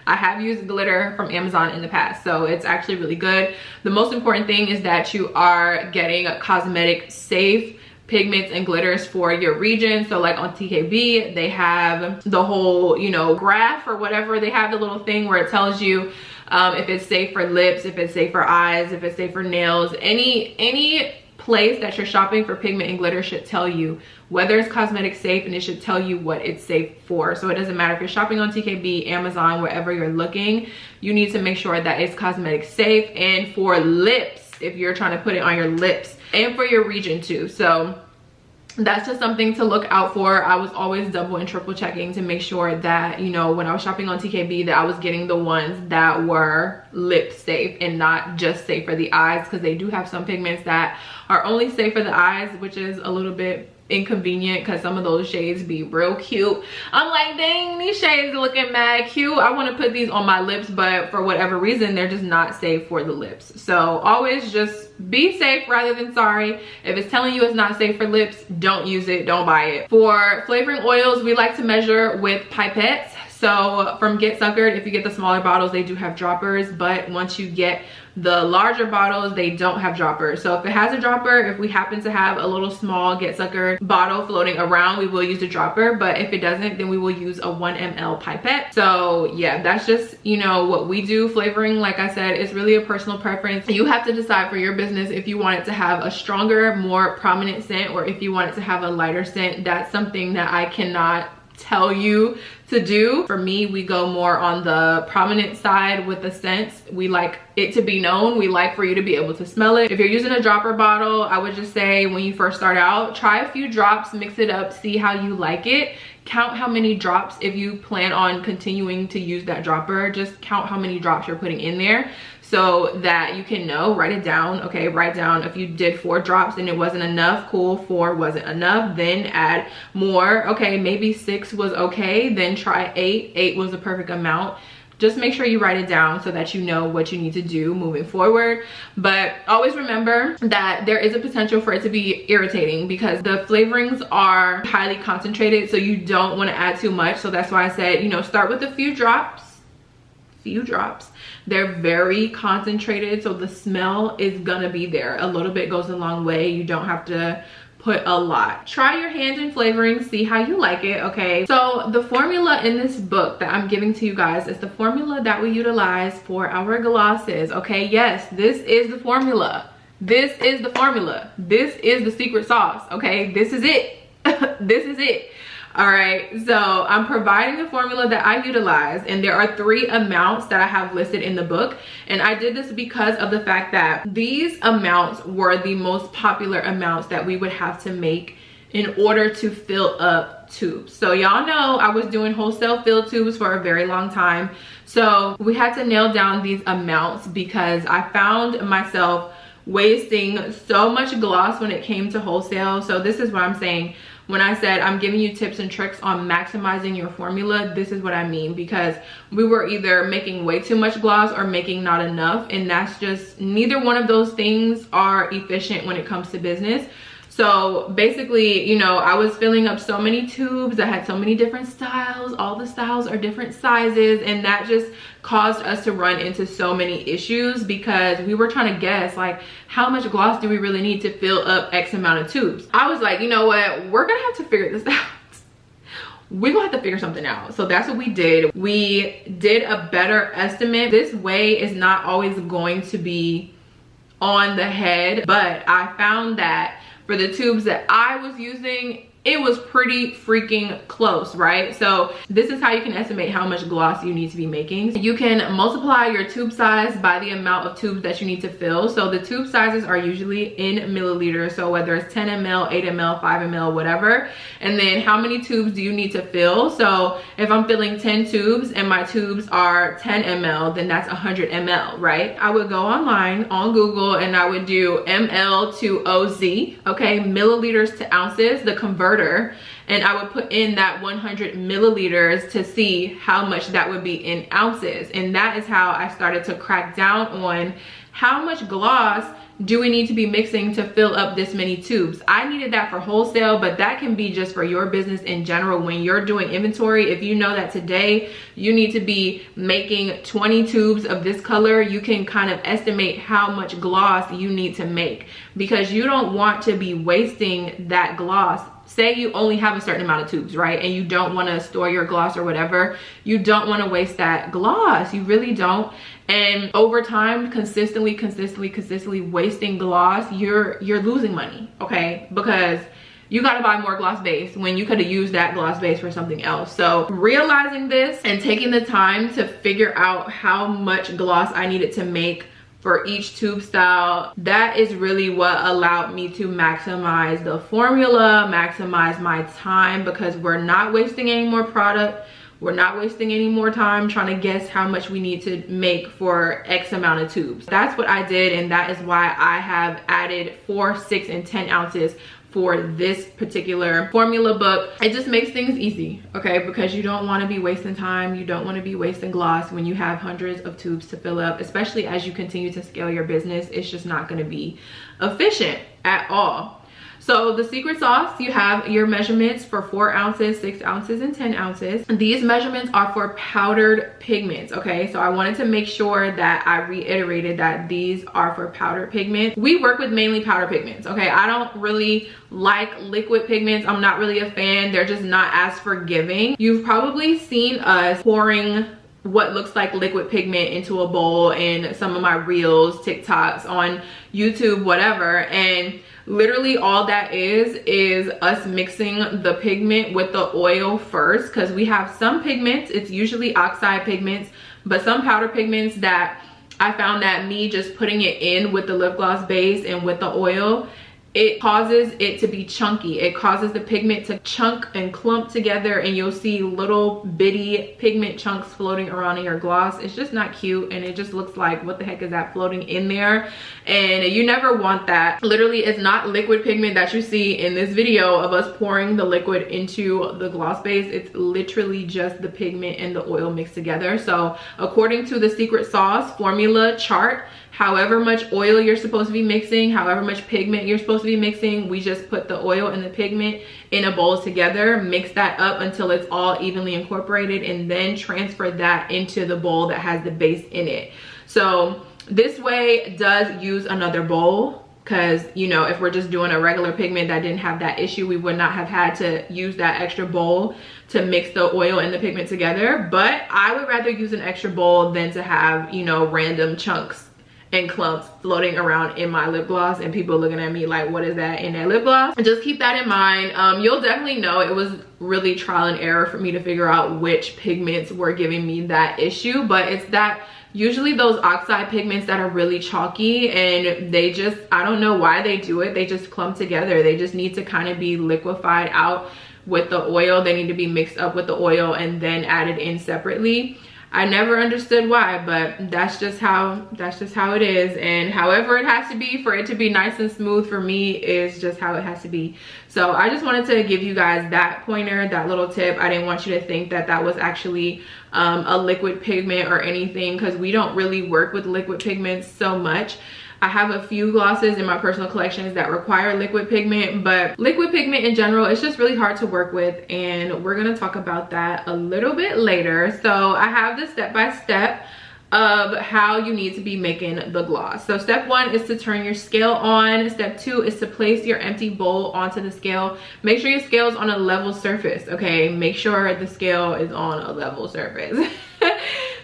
I have used glitter from Amazon in the past, so it's actually really good. The most important thing is that you are getting cosmetic safe pigments and glitters for your region. So like on TKB, they have the whole, you know, graph or whatever. They have the little thing where it tells you if it's safe for lips, if it's safe for eyes, if it's safe for nails. Any place that you're shopping for pigment and glitter should tell you whether it's cosmetic safe, and it should tell you what it's safe for. So it doesn't matter if you're shopping on TKB, Amazon, wherever you're looking, you need to make sure that it's cosmetic safe. And for lips, if you're trying to put it on your lips, and for your region too. So that's just something to look out for. I was always double and triple checking to make sure that, you know, when I was shopping on TKB, that I was getting the ones that were lip safe and not just safe for the eyes, because they do have some pigments that are only safe for the eyes, which is a little bit inconvenient because some of those shades be real cute. I'm like, dang, these shades are looking mad cute. I want to put these on my lips, but for whatever reason, they're just not safe for the lips. So always just be safe rather than sorry. If it's telling you it's not safe for lips, don't use it, don't buy it. For flavoring oils, we like to measure with pipettes. So from Get Suckered, if you get the smaller bottles, they do have droppers, but once you get the larger bottles, they don't have droppers. So if it has a dropper, if we happen to have a little small Get Suckered bottle floating around, we will use a dropper. But if it doesn't, then we will use a 1 ml pipette. So yeah, that's just, you know, what we do. Flavoring, like I said, is really a personal preference. You have to decide for your business if you want it to have a stronger, more prominent scent, or if you want it to have a lighter scent. That's something that I cannot tell you to do. For me, we go more on the prominent side with the scents. We like it to be known. We like for you to be able to smell it. If you're using a dropper bottle, I would just say when you first start out, try a few drops, mix it up, see how you like it. Count how many drops. If you plan on continuing to use that dropper, just count how many drops you're putting in there so that you can know. Write it down. Okay, write down if you did 4 drops and it wasn't enough, cool. 4 wasn't enough, then add more. Okay, maybe 6 was okay, then try 8. 8 was the perfect amount. Just make sure you write it down so that you know what you need to do moving forward. But always remember that there is a potential for it to be irritating because the flavorings are highly concentrated, so you don't want to add too much. So that's why I said, you know, start with a few drops. They're very concentrated, so the smell is gonna be there. A little bit goes a long way. You don't have to put a lot. Try your hand in flavoring, see how you like it. Okay, so the formula in this book that I'm giving to you guys is the formula that we utilize for our glosses. Okay, yes, this is the formula. This is the formula. This is the secret sauce. Okay, this is it. This is it. All right, so I'm providing the formula that I utilize, and there are 3 amounts that I have listed in the book. And I did this because of the fact that these amounts were the most popular amounts that we would have to make in order to fill up tubes. So y'all know I was doing wholesale filled tubes for a very long time. So we had to nail down these amounts because I found myself wasting so much gloss when it came to wholesale. So this is what I'm saying. When I said I'm giving you tips and tricks on maximizing your formula, this is what I mean, because we were either making way too much gloss or making not enough, and that's just, neither one of those things are efficient when it comes to business. So basically, you know, I was filling up so many tubes. I had so many different styles. All the styles are different sizes, and that just caused us to run into so many issues because we were trying to guess, like, how much gloss do we really need to fill up X amount of tubes? I was like, you know what? We're gonna have to figure this out. We're gonna have to figure something out. So that's what we did. We did a better estimate. This way is not always going to be on the head, but I found that for the tubes that I was using, it was pretty freaking close, right? So this is how you can estimate how much gloss you need to be making. You can multiply your tube size by the amount of tubes that you need to fill. So the tube sizes are usually in milliliters. So whether it's 10 ml, 8 ml, 5 ml, whatever. And then how many tubes do you need to fill? So if I'm filling 10 tubes and my tubes are 10 ml, then that's 100 ml, right? I would go online on Google and I would do ml to OZ, okay? Milliliters to ounces, the converter. And I would put in that 100 milliliters to see how much that would be in ounces. And that is how I started to crack down on how much gloss do we need to be mixing to fill up this many tubes. I needed that for wholesale, but that can be just for your business in general. When you're doing inventory, if you know that today you need to be making 20 tubes of this color, you can kind of estimate how much gloss you need to make, because you don't want to be wasting that gloss. Say you only have a certain amount of tubes, right? And you don't want to store your gloss or whatever. You don't want to waste that gloss. You really don't. And over time, consistently wasting gloss, you're losing money, okay? Because you got to buy more gloss base when you could have used that gloss base for something else. So realizing this and taking the time to figure out how much gloss I needed to make for each tube style, that is really what allowed me to maximize the formula, maximize my time, because we're not wasting any more product. We're not wasting any more time trying to guess how much we need to make for X amount of tubes. That's what I did, and that is why I have added 4, 6, and 10 ounces for this particular formula book. It just makes things easy, okay? Because you don't want to be wasting time. You don't want to be wasting gloss when you have hundreds of tubes to fill up, especially as you continue to scale your business. It's just not going to be efficient at all. So the secret sauce, you have your measurements for 4 ounces, 6 ounces, and 10 ounces. These measurements are for powdered pigments, okay? So I wanted to make sure that I reiterated that these are for powdered pigment. We work with mainly powder pigments, okay? I don't really like liquid pigments. I'm not really a fan. They're just not as forgiving. You've probably seen us pouring what looks like liquid pigment into a bowl in some of my reels, TikToks, on YouTube, whatever, and literally all that is us mixing the pigment with the oil first, because we have some pigments, it's usually oxide pigments, but some powder pigments that I found that me just putting it in with the lip gloss base and with the oil, it causes it to be chunky. It causes the pigment to chunk and clump together, and you'll see little bitty pigment chunks floating around in your gloss. It's just not cute, and it just looks like, what the heck is that floating in there? And you never want that. Literally, it's not liquid pigment that you see in this video of us pouring the liquid into the gloss base. It's literally just the pigment and the oil mixed together. So according to the secret sauce formula chart, however much oil you're supposed to be mixing, however much pigment you're supposed to be mixing, we just put the oil and the pigment in a bowl together, mix that up until it's all evenly incorporated, and then transfer that into the bowl that has the base in it. So this way does use another bowl, because, you know, if we're just doing a regular pigment that didn't have that issue, we would not have had to use that extra bowl to mix the oil and the pigment together. But I would rather use an extra bowl than to have, you know, random chunks and clumps floating around in my lip gloss and people looking at me like, what is that in that lip gloss? And just keep that in mind. You'll definitely know it was really trial and error for me to figure out which pigments were giving me that issue, but it's that usually those oxide pigments that are really chalky, and they just, I don't know why they do it, they just clump together. They just need to kind of be liquefied out with the oil. They need to be mixed up with the oil and then added in separately. I never understood why, but that's just how it is. And however it has to be for it to be nice and smooth for me is just how it has to be. So I just wanted to give you guys that pointer, that little tip. I didn't want you to think that that was actually a liquid pigment or anything, because we don't really work with liquid pigments so much. I have a few glosses in my personal collections that require liquid pigment, but liquid pigment in general, it's just really hard to work with, and we're gonna talk about that a little bit later. So I have the step-by-step of how you need to be making the gloss. So step 1 is to turn your scale on. Step 2 is to place your empty bowl onto the scale. Make sure your scale is on a level surface, okay? Make sure the scale is on a level surface.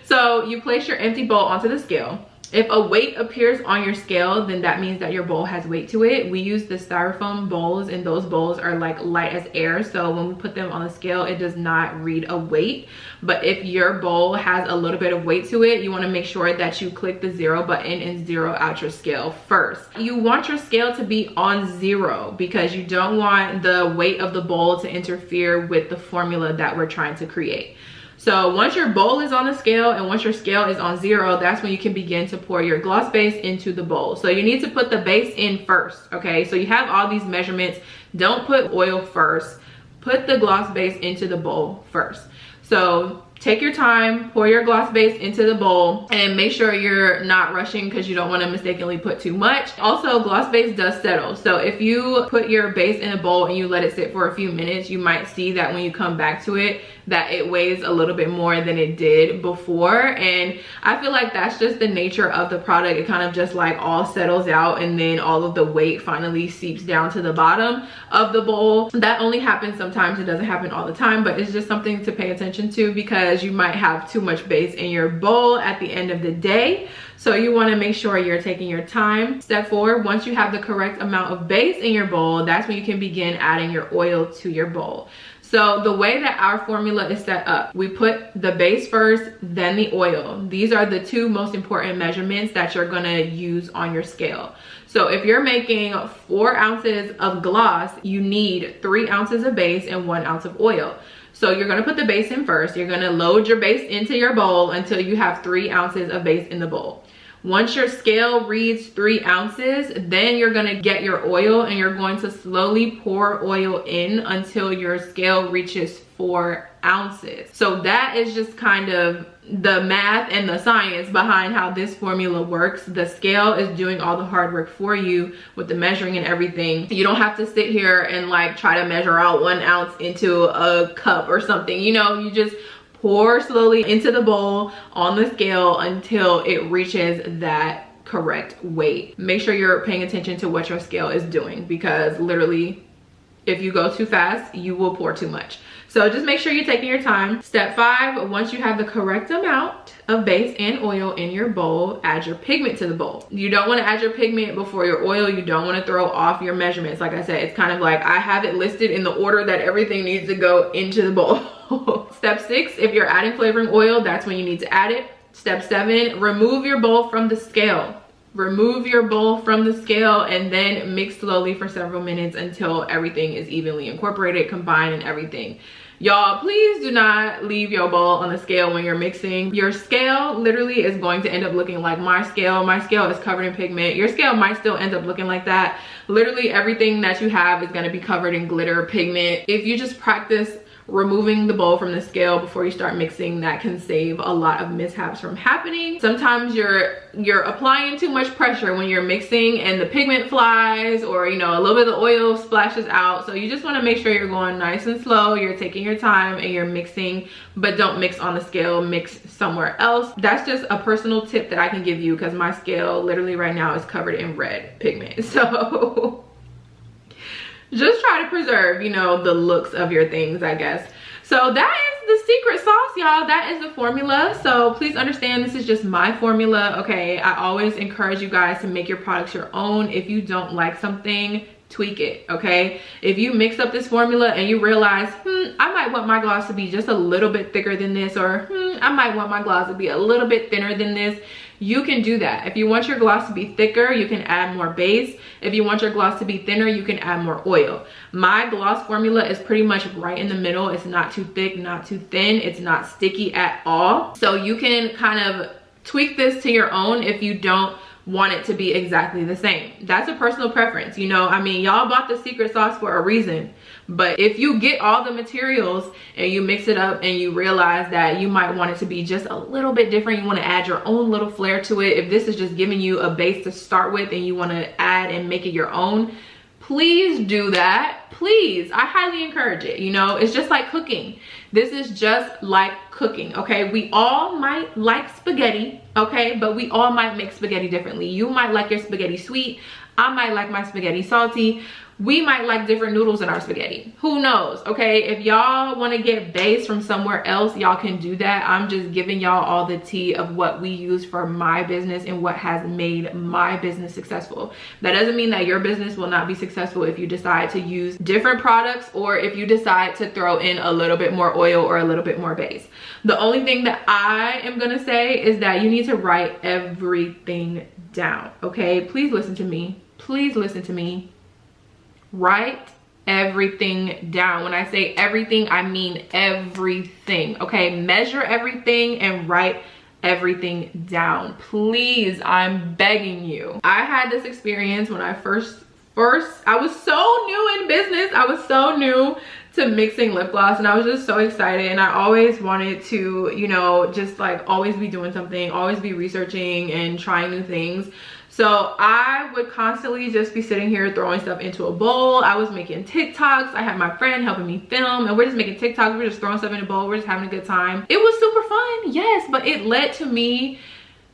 So you place your empty bowl onto the scale. If a weight appears on your scale, then that means that your bowl has weight to it. We use the styrofoam bowls, and those bowls are like light as air. So when we put them on the scale, it does not read a weight. But if your bowl has a little bit of weight to it, you want to make sure that you click the 0 button and zero out your scale first. You want your scale to be on 0 because you don't want the weight of the bowl to interfere with the formula that we're trying to create. So once your bowl is on the scale and once your scale is on 0, that's when you can begin to pour your gloss base into the bowl. So you need to put the base in first, okay? So you have all these measurements. Don't put oil first. Put the gloss base into the bowl first. So take your time, pour your gloss base into the bowl, and make sure you're not rushing because you don't want to mistakenly put too much. Also, gloss base does settle. So if you put your base in a bowl and you let it sit for a few minutes, you might see that when you come back to it, that it weighs a little bit more than it did before. And I feel like that's just the nature of the product. It kind of just like all settles out, and then all of the weight finally seeps down to the bottom of the bowl. That only happens sometimes. It doesn't happen all the time, but it's just something to pay attention to because you might have too much base in your bowl at the end of the day. So you want to make sure you're taking your time. Step 4, once you have the correct amount of base in your bowl, that's when you can begin adding your oil to your bowl. So the way that our formula is set up, we put the base first, then the oil. These are the 2 most important measurements that you're gonna use on your scale. So if you're making 4 ounces of gloss, you need 3 ounces of base and 1 ounce of oil. So you're gonna put the base in first. You're gonna load your base into your bowl until you have 3 ounces of base in the bowl. Once your scale reads 3 ounces, then you're gonna get your oil and you're going to slowly pour oil in until your scale reaches 4 ounces. So that is just kind of the math and the science behind how this formula works. The scale is doing all the hard work for you with the measuring and everything. You don't have to sit here and like try to measure out 1 ounce into a cup or something. You know, you just pour slowly into the bowl on the scale until it reaches that correct weight. Make sure you're paying attention to what your scale is doing because literally if you go too fast, you will pour too much. So just make sure you're taking your time. Step 5, once you have the correct amount of base and oil in your bowl, add your pigment to the bowl. You don't want to add your pigment before your oil. You don't want to throw off your measurements. Like I said, it's kind of like I have it listed in the order that everything needs to go into the bowl. Step 6, if you're adding flavoring oil, that's when you need to add it. Step 7, remove your bowl from the scale. Remove your bowl from the scale and then mix slowly for several minutes until everything is evenly incorporated, combined, and everything. Y'all, please do not leave your bowl on the scale when you're mixing. Your scale literally is going to end up looking like my scale. My scale is covered in pigment. Your scale might still end up looking like that. Literally everything that you have is going to be covered in glitter, pigment. If you just practice removing the bowl from the scale before you start mixing, that can save a lot of mishaps from happening. Sometimes you're applying too much pressure when you're mixing and the pigment flies, or you know, a little bit of the oil splashes out. So you just want to make sure you're going nice and slow, you're taking your time and you're mixing, but don't mix on the scale, mix somewhere else. That's just a personal tip that I can give you because my scale literally right now is covered in red pigment. So just try to preserve, you know, the looks of your things, I guess. So that is the secret sauce, y'all. That is the formula. So please understand this is just my formula, okay? I always encourage you guys to make your products your own. If you don't like something, tweak it, okay? If you mix up this formula and you realize, I might want my gloss to be just a little bit thicker than this, or I might want my gloss to be a little bit thinner than this, you can do that. If you want your gloss to be thicker, you can add more base. If you want your gloss to be thinner, you can add more oil. My gloss formula is pretty much right in the middle. It's not too thick, not too thin. It's not sticky at all. So you can kind of tweak this to your own if you don't want it to be exactly the same. That's a personal preference, you know. I mean, y'all bought the secret sauce for a reason, but if you get all the materials and you mix it up and you realize that you might want it to be just a little bit different, you want to add your own little flair to it, if this is just giving you a base to start with and you want to add and make it your own, please do that. Please, I highly encourage it. You know, it's just like cooking. This is just like cooking, okay? We all might like spaghetti, okay? But we all might make spaghetti differently. You might like your spaghetti sweet. I might like my spaghetti salty. We might like different noodles in our spaghetti. Who knows, okay? If y'all want to get base from somewhere else, y'all can do that. I'm just giving y'all all the tea of what we use for my business and what has made my business successful. That doesn't mean that your business will not be successful if you decide to use different products or if you decide to throw in a little bit more oil or a little bit more base. The only thing that I am gonna say is that you need to write everything down, okay? Please listen to me. Please listen to me. Write everything down. When I say everything, I mean everything, okay? Measure everything and write everything down. Please, I'm begging you. I had this experience when I first I was so new in business. I was so new to mixing lip gloss and I was just so excited, and I always wanted to, you know, just like always be doing something, always be researching and trying new things. So I would constantly just be sitting here throwing stuff into a bowl. I was making TikToks. I had my friend helping me film and we're just making TikToks. We're just throwing stuff in a bowl. We're just having a good time. It was super fun, yes, but it led to me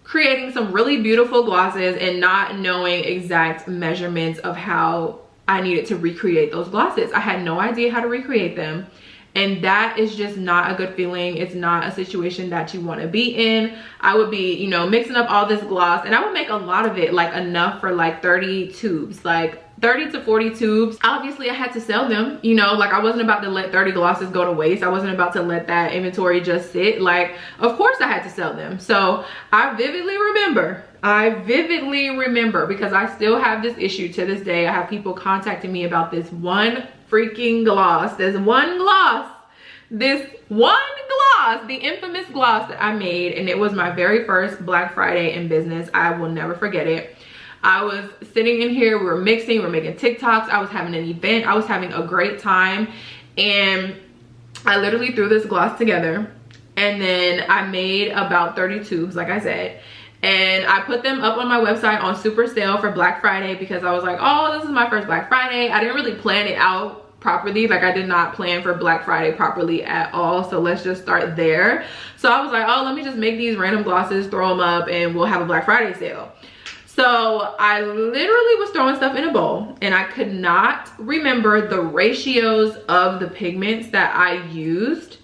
creating some really beautiful glosses and not knowing exact measurements of how I needed to recreate those glosses. I had no idea how to recreate them. And that is just not a good feeling. It's not a situation that you want to be in. I would be, you know, mixing up all this gloss and I would make a lot of it, like enough for like 30 tubes, like 30 to 40 tubes. Obviously I had to sell them, you know, like I wasn't about to let 30 glosses go to waste. I wasn't about to let that inventory just sit. Like, of course I had to sell them. So I vividly remember because I still have this issue to this day. I have people contacting me about this one freaking gloss. This one gloss, the infamous gloss that I made, and it was my very first Black Friday in business. I will never forget it. I was sitting in here, we were mixing, we were making TikToks, I was having an event, I was having a great time, and I literally threw this gloss together, and then I made about 30 tubes, like I said, and I put them up on my website on super sale for Black Friday because I was like, oh, this is my first Black Friday. I didn't really plan it out properly. Like I did not plan for Black Friday properly at all. So let's just start there. So I was like, oh, let me just make these random glosses, throw them up, and we'll have a Black Friday sale. So I literally was throwing stuff in a bowl and I could not remember the ratios of the pigments that I used.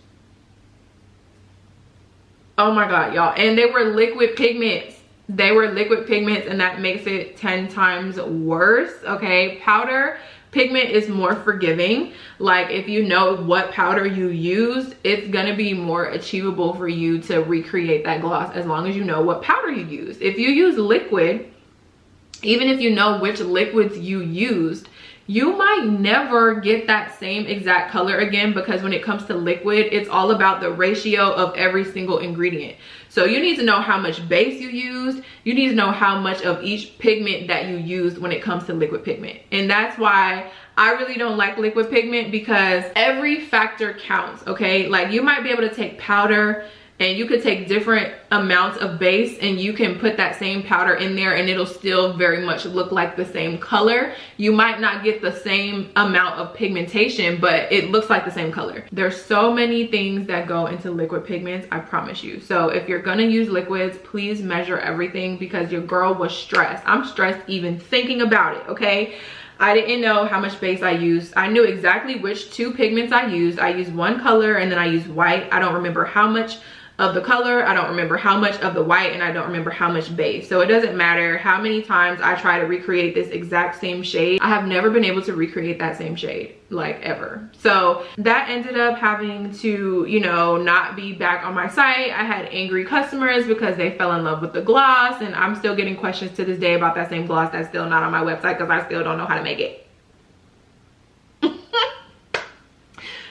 Oh my God, y'all. And they were liquid pigments. They were liquid pigments, and that makes it 10 times worse, okay? Powder pigment is more forgiving. Like if you know what powder you used, it's gonna be more achievable for you to recreate that gloss as long as you know what powder you used. If you use liquid, even if you know which liquids you used, you might never get that same exact color again, because when it comes to liquid, it's all about the ratio of every single ingredient. So you need to know how much base you used. You need to know how much of each pigment that you used when it comes to liquid pigment. And that's why I really don't like liquid pigment, because every factor counts, okay? Like you might be able to take powder and you could take different amounts of base and you can put that same powder in there and it'll still very much look like the same color. You might not get the same amount of pigmentation, but it looks like the same color. There's so many things that go into liquid pigments, I promise you. So if you're gonna use liquids, please measure everything, because your girl was stressed. I'm stressed even thinking about it, okay? I didn't know how much base I used. I knew exactly which two pigments I used. I used one color and then I used white. I don't remember how much of the color, I don't remember how much of the white, and I don't remember how much base. So it doesn't matter how many times I try to recreate this exact same shade. I have never been able to recreate that same shade, like ever. So that ended up having to, you know, not be back on my site. I had angry customers because they fell in love with the gloss, and I'm still getting questions to this day about that same gloss that's still not on my website because I still don't know how to make it.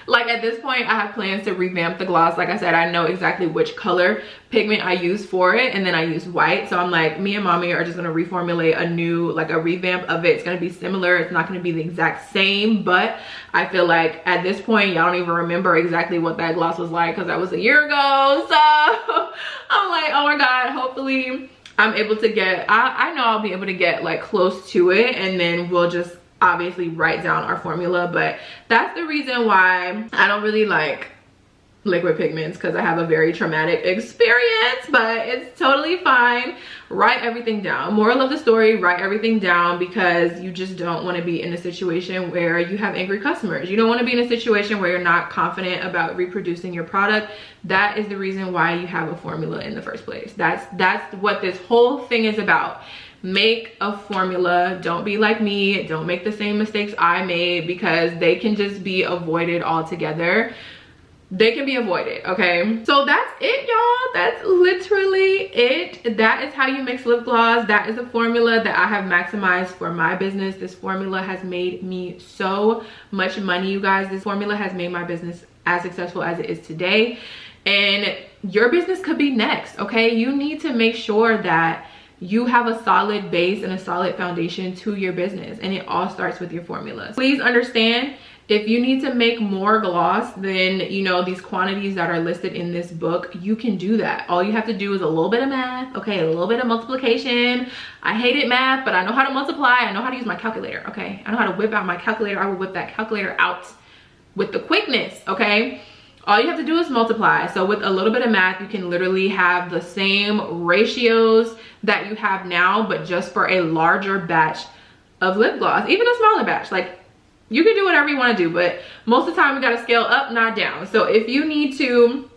Like at this point, I have plans to revamp the gloss. Like I said, I know exactly which color pigment I use for it, and then I use white. So I'm like, me and mommy are just gonna reformulate a new, like a revamp of it. It's gonna be similar. It's not gonna be the exact same, but I feel like at this point, y'all don't even remember exactly what that gloss was like because that was a year ago. So I'm like, oh my God, hopefully I'm able to get, I know I'll be able to get like close to it, and then we'll just obviously write down our formula. But that's the reason why I don't really like liquid pigments, because I have a very traumatic experience, but it's totally fine. Write everything down. Moral of the story, write everything down, because you just don't want to be in a situation where you have angry customers. You don't want to be in a situation where you're not confident about reproducing your product. That is the reason why you have a formula in the first place. That's what this whole thing is about. Make a formula. Don't be like me. Don't make the same mistakes I made, because they can just be avoided altogether. They can be avoided, okay? So that's it, y'all. That's literally it. That is how you mix lip gloss. That is a formula that I have maximized for my business. This formula has made me so much money, you guys. This formula has made my business as successful as it is today. And your business could be next, okay? You need to make sure that you have a solid base and a solid foundation to your business, and it all starts with your formulas. Please understand, if you need to make more gloss than, you know, these quantities that are listed in this book, you can do that. All you have to do is a little bit of math, okay? A little bit of multiplication. I hated math, but I know how to multiply. I know how to use my calculator, okay? I know how to whip out my calculator. I will whip that calculator out with the quickness, okay? All you have to do is multiply. So with a little bit of math, you can literally have the same ratios that you have now, but just for a larger batch of lip gloss, even a smaller batch. Like, you can do whatever you want to do, but most of the time we got to scale up, not down. So if you need to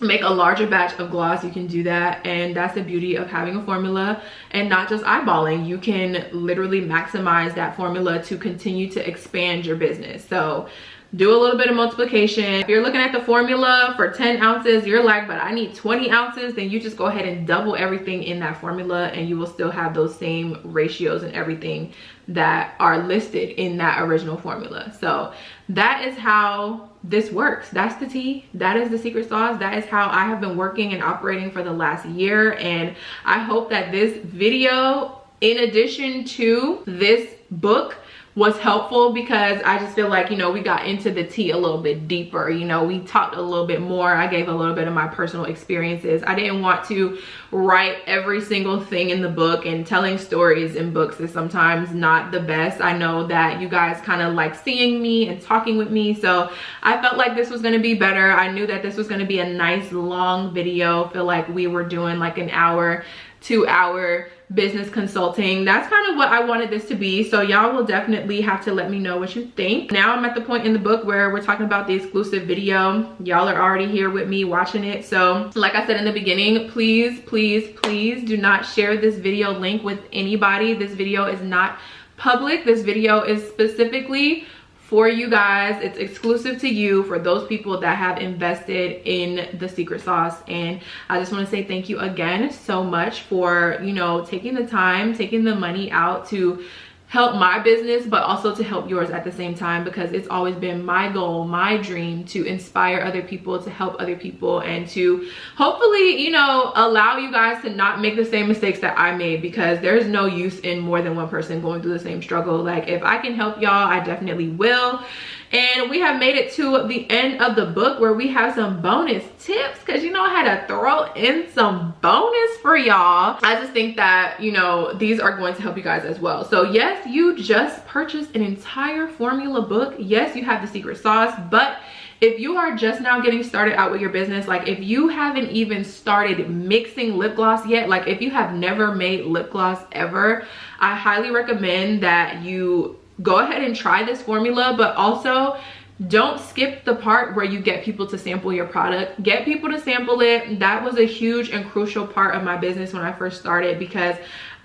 make a larger batch of gloss, you can do that. And that's the beauty of having a formula and not just eyeballing. You can literally maximize that formula to continue to expand your business. So do a little bit of multiplication. If you're looking at the formula for 10 ounces, you're like, but I need 20 ounces, then you just go ahead and double everything in that formula, and you will still have those same ratios and everything that are listed in that original formula. So that is how this works. That's the tea. That is the secret sauce. That is how I have been working and operating for the last year. And I hope that this video, in addition to this book, was helpful, because I just feel like, you know, we got into the tea a little bit deeper. You know, we talked a little bit more. I gave a little bit of my personal experiences. I didn't want to write every single thing in the book, and telling stories in books is sometimes not the best. I know that you guys kind of like seeing me and talking with me, so I felt like this was going to be better. I knew that this was going to be a nice long video. I feel like we were doing like an hour, 2 hour business consulting. That's kind of what I wanted this to be. So y'all will definitely have to let me know what you think. Now I'm at the point in the book where we're talking about the exclusive video. Y'all are already here with me watching it. So like I said in the beginning, please, please, please do not share this video link with anybody. This video is not public. This video is specifically for you guys. It's exclusive to you, for those people that have invested in the secret sauce. And I just want to say thank you again so much for, you know, taking the time, taking the money out to help my business, but also to help yours at the same time, because it's always been my goal, my dream, to inspire other people, to help other people, and to hopefully, you know, allow you guys to not make the same mistakes that I made, because there's no use in more than one person going through the same struggle. Like, if I can help y'all, I definitely will. And we have made it to the end of the book, where we have some bonus tips, because, you know, I had to throw in some bonus for y'all. I just think that, you know, these are going to help you guys as well. So yes, you just purchased an entire formula book. Yes, you have the secret sauce, but if you are just now getting started out with your business, like if you haven't even started mixing lip gloss yet, like if you have never made lip gloss ever, I highly recommend that you go ahead and try this formula, but also don't skip the part where you get people to sample your product. Get people to sample it. That was a huge and crucial part of my business when I first started, because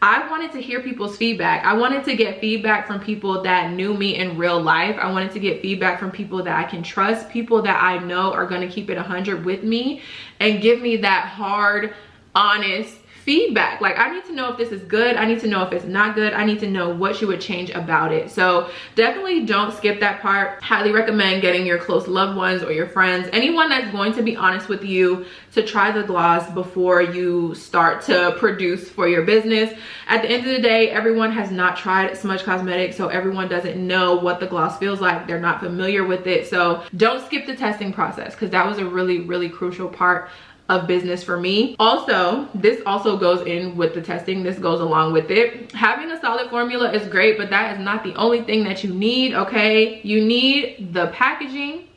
I wanted to hear people's feedback. I wanted to get feedback from people that knew me in real life. I wanted to get feedback from people that I can trust, people that I know are going to keep it 100 with me and give me that hard, honest feedback. Like, I need to know if this is good. I need to know if it's not good. I need to know what you would change about it. So definitely don't skip that part. Highly recommend getting your close loved ones or your friends, anyone that's going to be honest with you, to try the gloss before you start to produce for your business. At the end of the day, everyone has not tried Smudge Cosmetic, so everyone doesn't know what the gloss feels like. They're not familiar with it. So don't skip the testing process, because that was a really, really crucial part of business for me. Also, this also goes in with the testing. This goes along with it. Having a solid formula is great, but that is not the only thing that you need, okay? You need the packaging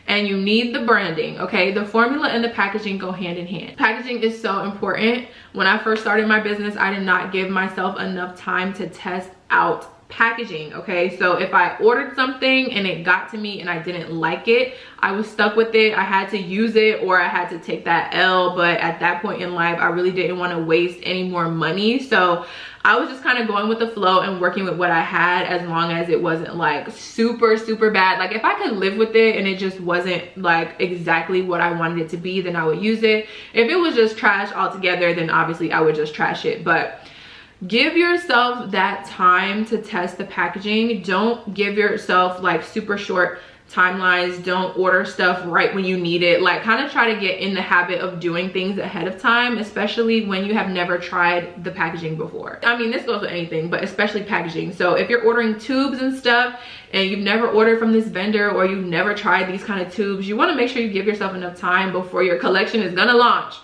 and you need the branding, okay? The formula and the packaging go hand in hand. Packaging is so important. When I first started my business, I did not give myself enough time to test out packaging, okay? So if I ordered something and it got to me and I didn't like it, I was stuck with it. I had to use it or I had to take that L. But at that point in life, I really didn't want to waste any more money. So I was just kind of going with the flow and working with what I had, as long as it wasn't like super, super bad. Like, if I could live with it and it just wasn't like exactly what I wanted it to be, then I would use it. If it was just trash altogether, then obviously I would just trash it. But give yourself that time to test the packaging. Don't give yourself like super short timelines. Don't order stuff right when you need it. Like, kind of try to get in the habit of doing things ahead of time, especially when you have never tried the packaging before. I mean, this goes with anything, but especially packaging. So if you're ordering tubes and stuff and you've never ordered from this vendor, or you've never tried these kind of tubes, you want to make sure you give yourself enough time before your collection is gonna launch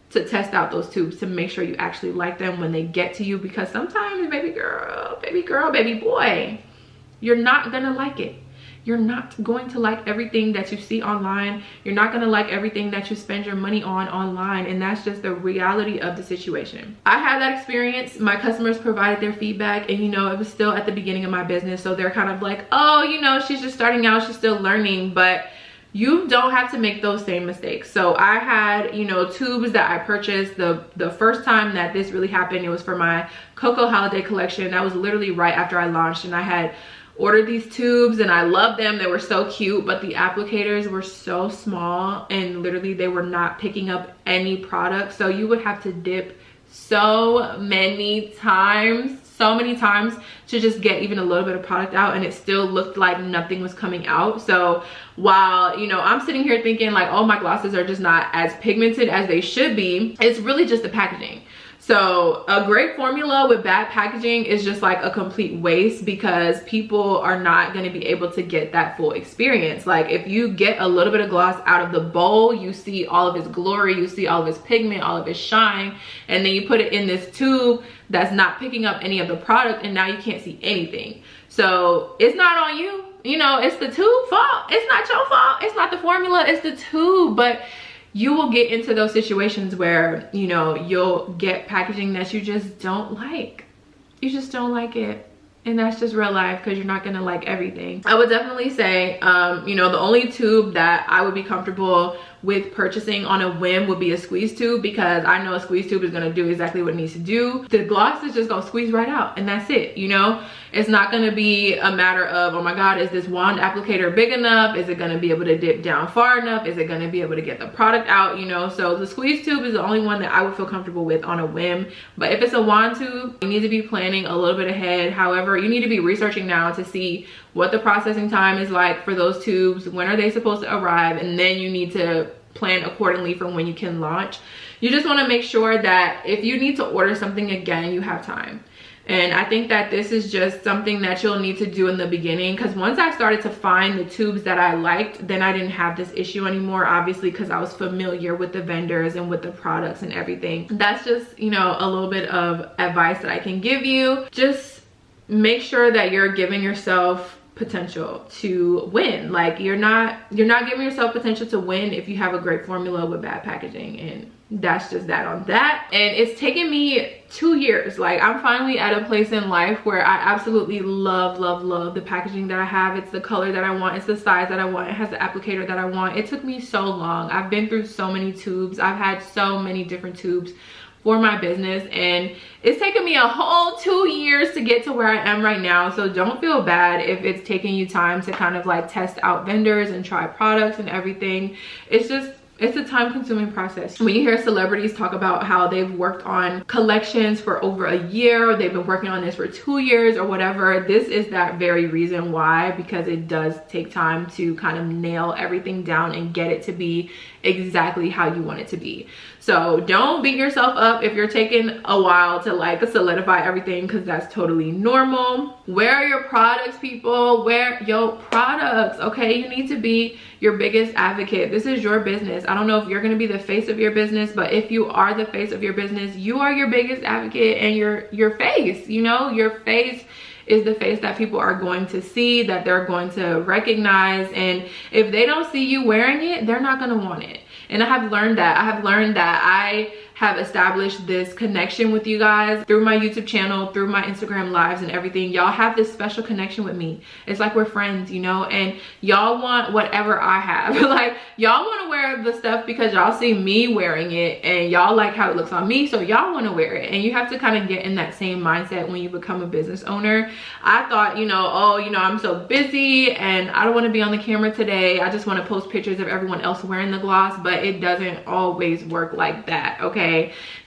to test out those tubes, to make sure you actually like them when they get to you. Because sometimes, baby girl, baby boy, you're not gonna like it. You're not going to like everything that you see online. You're not gonna like everything that you spend your money on online, and that's just the reality of the situation. I had that experience. My customers provided their feedback, and you know, it was still at the beginning of my business, so they're kind of like, oh, you know, she's just starting out, she's still learning. But you don't have to make those same mistakes. So I had, you know, tubes that I purchased the first time that this really happened. It was for my Cocoa holiday collection. That was literally right after I launched, and I had ordered these tubes and I loved them. They were so cute, but the applicators were so small and literally they were not picking up any product. So you would have to dip so many times to just get even a little bit of product out, and it still looked like nothing was coming out. So while, you know, I'm sitting here thinking like, oh, my glosses are just not as pigmented as they should be, it's really just the packaging. So a great formula with bad packaging is just like a complete waste, because people are not going to be able to get that full experience. Like, if you get a little bit of gloss out of the bowl, you see all of its glory, you see all of its pigment, all of its shine, and then you put it in this tube that's not picking up any of the product, and now you can't see anything. So it's not on you. You know, it's the tube fault. It's not your fault. It's not the formula, it's the tube. But you will get into those situations where, you know, you'll get packaging that you just don't like. You just don't like it. And that's just real life, because you're not gonna like everything. I would definitely say, you know, the only tube that I would be comfortable with purchasing on a whim would be a squeeze tube, because I know a squeeze tube is gonna do exactly what it needs to do. The gloss is just gonna squeeze right out, and that's it, you know? It's not gonna be a matter of, oh my God, is this wand applicator big enough? Is it gonna be able to dip down far enough? Is it gonna be able to get the product out, you know? So the squeeze tube is the only one that I would feel comfortable with on a whim. But if it's a wand tube, you need to be planning a little bit ahead. However, you need to be researching now to see what the processing time is like for those tubes, when are they supposed to arrive, and then you need to plan accordingly for when you can launch. You just want to make sure that if you need to order something again, you have time. And I think that this is just something that you'll need to do in the beginning, because once I started to find the tubes that I liked, then I didn't have this issue anymore, obviously, because I was familiar with the vendors and with the products and everything. That's just, you know, a little bit of advice that I can give you. Just make sure that you're giving yourself potential to win. Like, you're not giving yourself potential to win if you have a great formula with bad packaging. And that's just that on that. And it's taken me 2 years. Like, I'm finally at a place in life where I absolutely love the packaging that I have. It's the color that I want, it's the size that I want, it has the applicator that I want. It took me so long. I've been through so many tubes. I've had so many different tubes for my business, and it's taken me a whole 2 years to get to where I am right now. So don't feel bad if it's taking you time to kind of like test out vendors and try products and everything. It's It's a time-consuming process. When you hear celebrities talk about how they've worked on collections for over a year, or they've been working on this for 2 years or whatever, this is that very reason why, because it does take time to kind of nail everything down and get it to be exactly how you want it to be. So don't beat yourself up if you're taking a while to like solidify everything, because that's totally normal. Wear your products, people. Wear your products, okay? You need to be your biggest advocate. This is your business. I don't know if you're going to be the face of your business, but if you are the face of your business, you are your biggest advocate and your face. You know, your face is the face that people are going to see, that they're going to recognize. And if they don't see you wearing it, they're not going to want it. And I have learned that. I have established this connection with you guys through my YouTube channel, through my Instagram lives and everything. Y'all have this special connection with me. It's like we're friends, you know, and y'all want whatever I have. Like, y'all want to wear the stuff because y'all see me wearing it and y'all like how it looks on me, so y'all want to wear it. And you have to kind of get in that same mindset when you become a business owner. I thought, you know, oh, you know, I'm so busy and I don't want to be on the camera today. I just want to post pictures of everyone else wearing the gloss, but it doesn't always work like that, okay?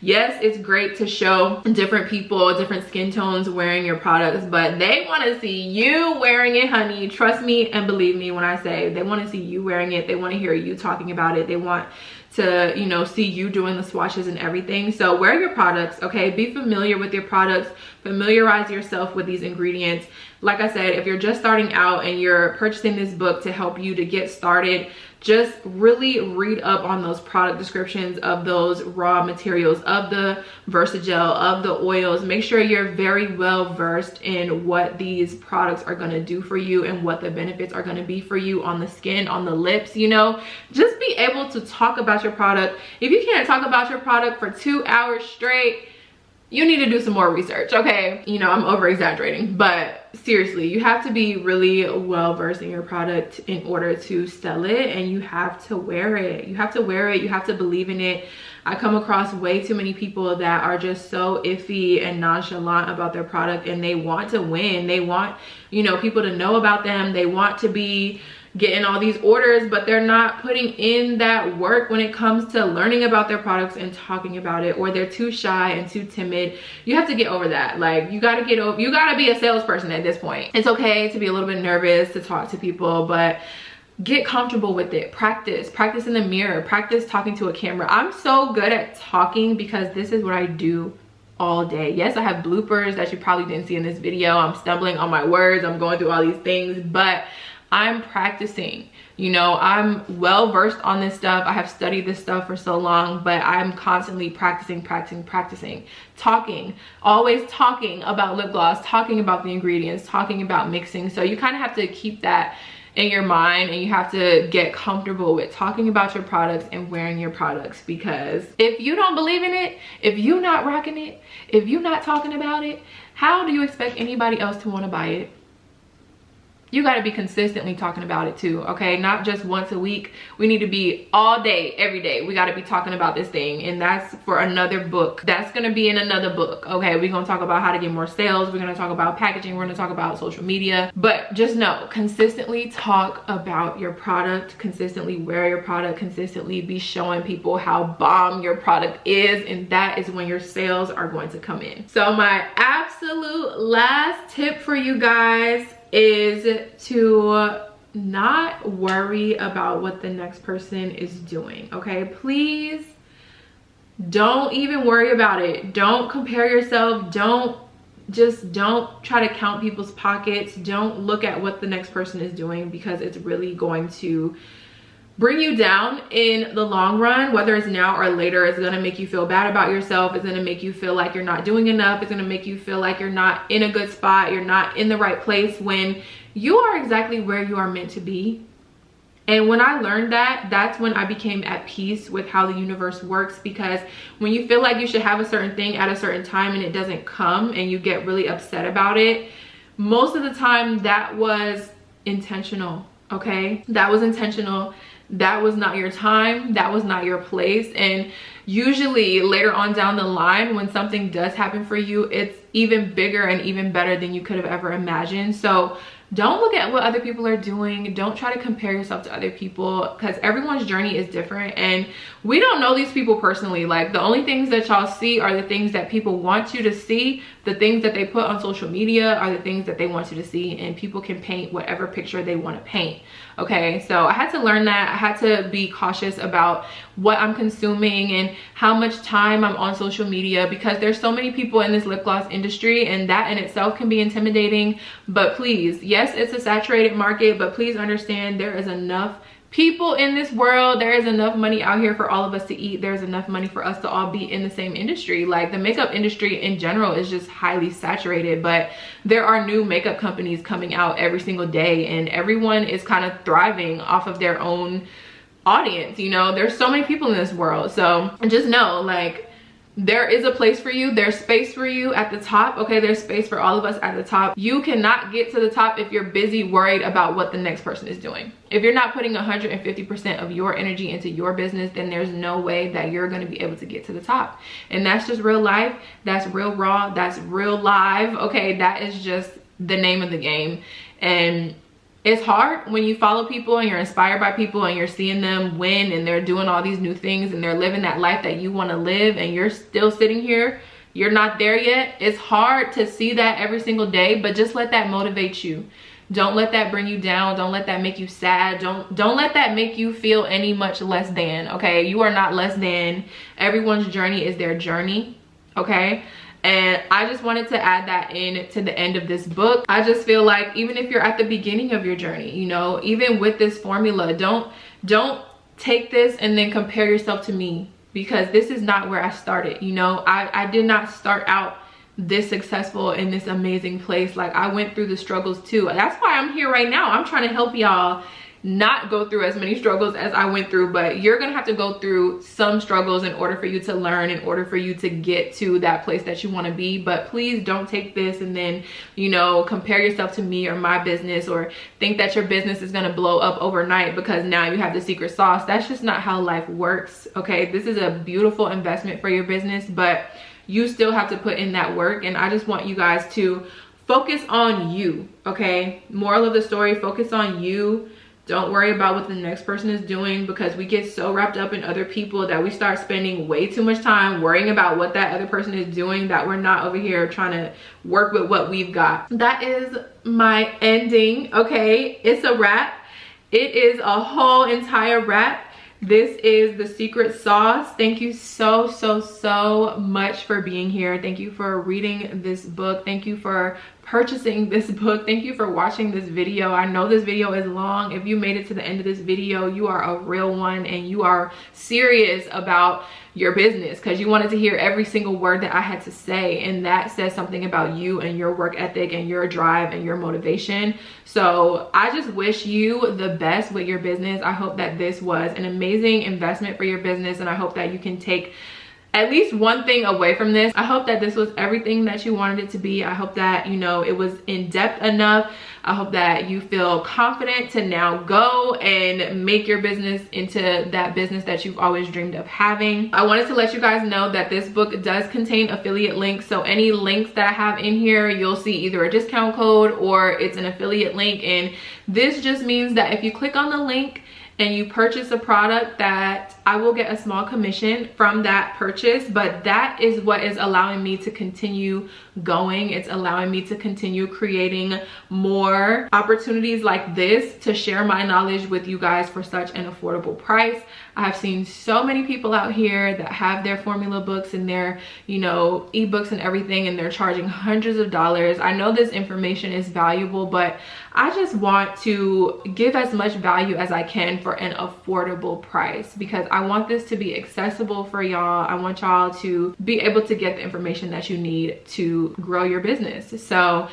Yes, it's great to show different people, different skin tones wearing your products, but they want to see you wearing it, honey. Trust me and believe me when I say they want to see you wearing it. They want to hear you talking about it. They want to, you know, see you doing the swatches and everything. So wear your products, okay? Be familiar with your products. Familiarize yourself with these ingredients. Like I said, if you're just starting out and you're purchasing this book to help you to get started, just really read up on those product descriptions of those raw materials, of the Versagel, of the oils. Make sure you're very well versed in what these products are going to do for you and what the benefits are going to be for you on the skin, on the lips, you know. Just be able to talk about your product. If you can't talk about your product for 2 hours straight, you need to do some more research, okay? You know, I'm over exaggerating, but seriously, you have to be really well versed in your product in order to sell it, and you have to wear it. You have to wear it. You have to believe in it. I come across way too many people that are just so iffy and nonchalant about their product, and they want to win. They want, you know, people to know about them. They want to be getting all these orders, but they're not putting in that work when it comes to learning about their products and talking about it, or they're too shy and too timid. You have to get over that. Like, you gotta get over, you gotta be a salesperson at this point. It's okay to be a little bit nervous to talk to people, but get comfortable with it. Practice in the mirror, practice talking to a camera. I'm so good at talking because this is what I do all day. Yes, I have bloopers that you probably didn't see in this video. I'm stumbling on my words, I'm going through all these things, but I'm practicing. You know, I'm well versed on this stuff. I have studied this stuff for so long, but I'm constantly practicing, talking, always talking about lip gloss, talking about the ingredients, talking about mixing. So you kind of have to keep that in your mind, and you have to get comfortable with talking about your products and wearing your products, because if you don't believe in it, if you're not rocking it, if you're not talking about it, how do you expect anybody else to want to buy it? You got to be consistently talking about it too, okay? Not just once a week. We need to be all day, every day. We got to be talking about this thing, and that's for another book. That's going to be in another book, okay? We're going to talk about how to get more sales. We're going to talk about packaging. We're going to talk about social media. But just know, consistently talk about your product, consistently wear your product, consistently be showing people how bomb your product is, and that is when your sales are going to come in. So my absolute last tip for you guys is to not worry about what the next person is doing, okay? Please don't even worry about it. Don't compare yourself. Don't try to count people's pockets. Don't look at what the next person is doing, because it's really going to bring you down in the long run. Whether it's now or later, it's gonna make you feel bad about yourself. It's gonna make you feel like you're not doing enough. It's gonna make you feel like you're not in a good spot. You're not in the right place, when you are exactly where you are meant to be. And when I learned that, that's when I became at peace with how the universe works, because when you feel like you should have a certain thing at a certain time and it doesn't come, and you get really upset about it, most of the time that was intentional, okay? That was intentional. That was not your time. That was not your place. And usually later on down the line, when something does happen for you, it's even bigger and even better than you could have ever imagined. So don't look at what other people are doing. Don't try to compare yourself to other people, because everyone's journey is different and we don't know these people personally. Like, the only things that y'all see are the things that people want you to see. The things that they put on social media are the things that they want you to see, and people can paint whatever picture they want to paint. Okay, so I had to learn that. I had to be cautious about what I'm consuming and how much time I'm on social media, because there's so many people in this lip gloss industry, and that in itself can be intimidating. But please, yes, it's a saturated market, but please understand there is enough people in this world. There is enough money out here for all of us to eat. There's enough money for us to all be in the same industry. Like, the makeup industry in general is just highly saturated, but there are new makeup companies coming out every single day, and everyone is kind of thriving off of their own audience. You know, there's so many people in this world. So just know, like, there is a place for you. There's space for you at the top. Okay, there's space for all of us at the top. You cannot get to the top if you're busy worried about what the next person is doing. If you're not putting 150% of your energy into your business, then there's no way that you're going to be able to get to the top. And that's just real life. That's real raw. That's real live. Okay, that is just the name of the game. And it's hard when you follow people and you're inspired by people and you're seeing them win and they're doing all these new things and they're living that life that you want to live, and you're still sitting here, you're not there yet. It's hard to see that every single day, but just let that motivate you. Don't let that bring you down. Don't let that make you sad. Don't let that make you feel any much less than. Okay, you are not less than. Everyone's journey is their journey. Okay, and I just wanted to add that in to the end of this book. I just feel like even if you're at the beginning of your journey, you know, even with this formula, don't take this and then compare yourself to me, because this is not where I started. You know, I did not start out this successful in this amazing place. Like, I went through the struggles too. That's why I'm here right now. I'm trying to help y'all not go through as many struggles as I went through, but you're gonna have to go through some struggles in order for you to learn, in order for you to get to that place that you want to be. But please don't take this and then, you know, compare yourself to me or my business, or think that your business is gonna blow up overnight because now you have the secret sauce. That's just not how life works. Okay, this is a beautiful investment for your business, but you still have to put in that work. And I just want you guys to focus on you. Okay, moral of the story, focus on you. Don't worry about what the next person is doing, because we get so wrapped up in other people that we start spending way too much time worrying about what that other person is doing, that we're not over here trying to work with what we've got. That is my ending. Okay, it's a wrap. It is a whole entire wrap. This is the secret sauce. Thank you so much for being here. Thank you for reading this book. Thank you for purchasing this book. Thank you for watching this video. I know this video is long. If you made it to the end of this video, you are a real one and you are serious about your business, because you wanted to hear every single word that I had to say, and that says something about you and your work ethic and your drive and your motivation. So I just wish you the best with your business. I hope that this was an amazing investment for your business, and I hope that you can take at least one thing away from this. I hope that this was everything that you wanted it to be. I hope that, you know, it was in depth enough. I hope that you feel confident to now go and make your business into that business that you've always dreamed of having. I wanted to let you guys know that this book does contain affiliate links. So any links that I have in here, you'll see either a discount code or it's an affiliate link. And this just means that if you click on the link and you purchase a product, that I will get a small commission from that purchase, but that is what is allowing me to continue going. It's allowing me to continue creating more opportunities like this to share my knowledge with you guys for such an affordable price. I've seen so many people out here that have their formula books and their, you know, ebooks and everything, and they're charging hundreds of dollars. I know this information is valuable, but I just want to give as much value as I can for an affordable price, because I want this to be accessible for y'all. I want y'all to be able to get the information that you need to grow your business. So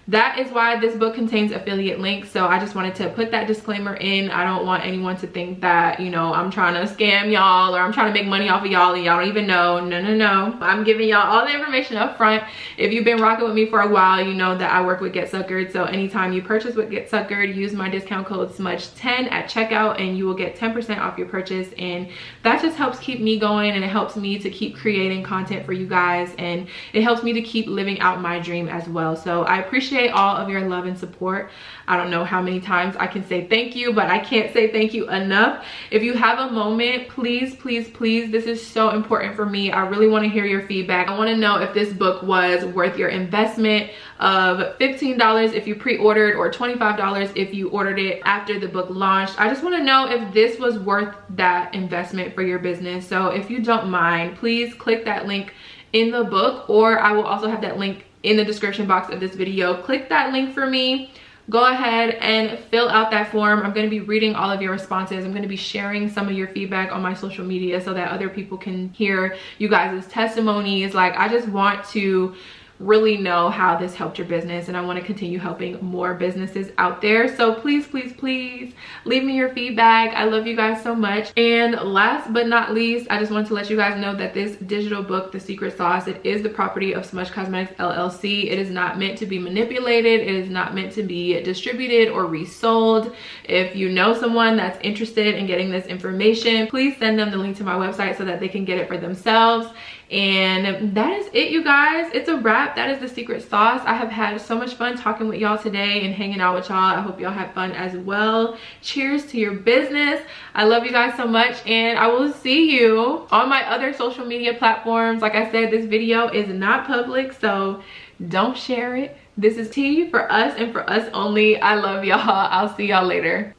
that is why this book contains affiliate links. So I just wanted to put that disclaimer in. I don't want anyone to think that, you know, I'm trying to scam y'all or I'm trying to make money off of y'all and y'all don't even know. No. I'm giving y'all all the information up front. If you've been rocking with me for a while, you know that I work with Get Suckered. So anytime you purchase with Get Suckered, use my discount code SMUDGE10 at checkout and you will get 10% off your purchase. And that just helps keep me going, and it helps me to keep creating content for you guys, and it helps me to keep living out my dream as well. So I appreciate appreciate all of your love and support. I don't know how many times I can say thank you, but I can't say thank you enough. If you have a moment, please, please, please, this is so important for me. I really want to hear your feedback. I want to know if this book was worth your investment of $15 if you pre-ordered, or $25 if you ordered it after the book launched. I just want to know if this was worth that investment for your business. So if you don't mind, please click that link in the book, or I will also have that link in the description box of this video. Click that link for me. Go ahead and fill out that form. I'm going to be reading all of your responses. I'm going to be sharing some of your feedback on my social media so that other people can hear you guys' testimonies. Like, I just want to really know how this helped your business, and I want to continue helping more businesses out there. So please, please, please leave me your feedback. I love you guys so much. And last but not least, I just wanted to let you guys know that this digital book, The Secret Sauce, it is the property of Smudge Cosmetics LLC. It is not meant to be manipulated. It is not meant to be distributed or resold. If you know someone that's interested in getting this information, please send them the link to my website so that they can get it for themselves. And that is it, you guys. It's a wrap. That is the secret sauce. I have had so much fun talking with y'all today and hanging out with y'all. I hope y'all had fun as well. Cheers to your business. I love you guys so much, and I will see you on my other social media platforms. Like I said, this video is not public, so don't share it. This is tea for us and for us only. I love y'all. I'll see y'all later.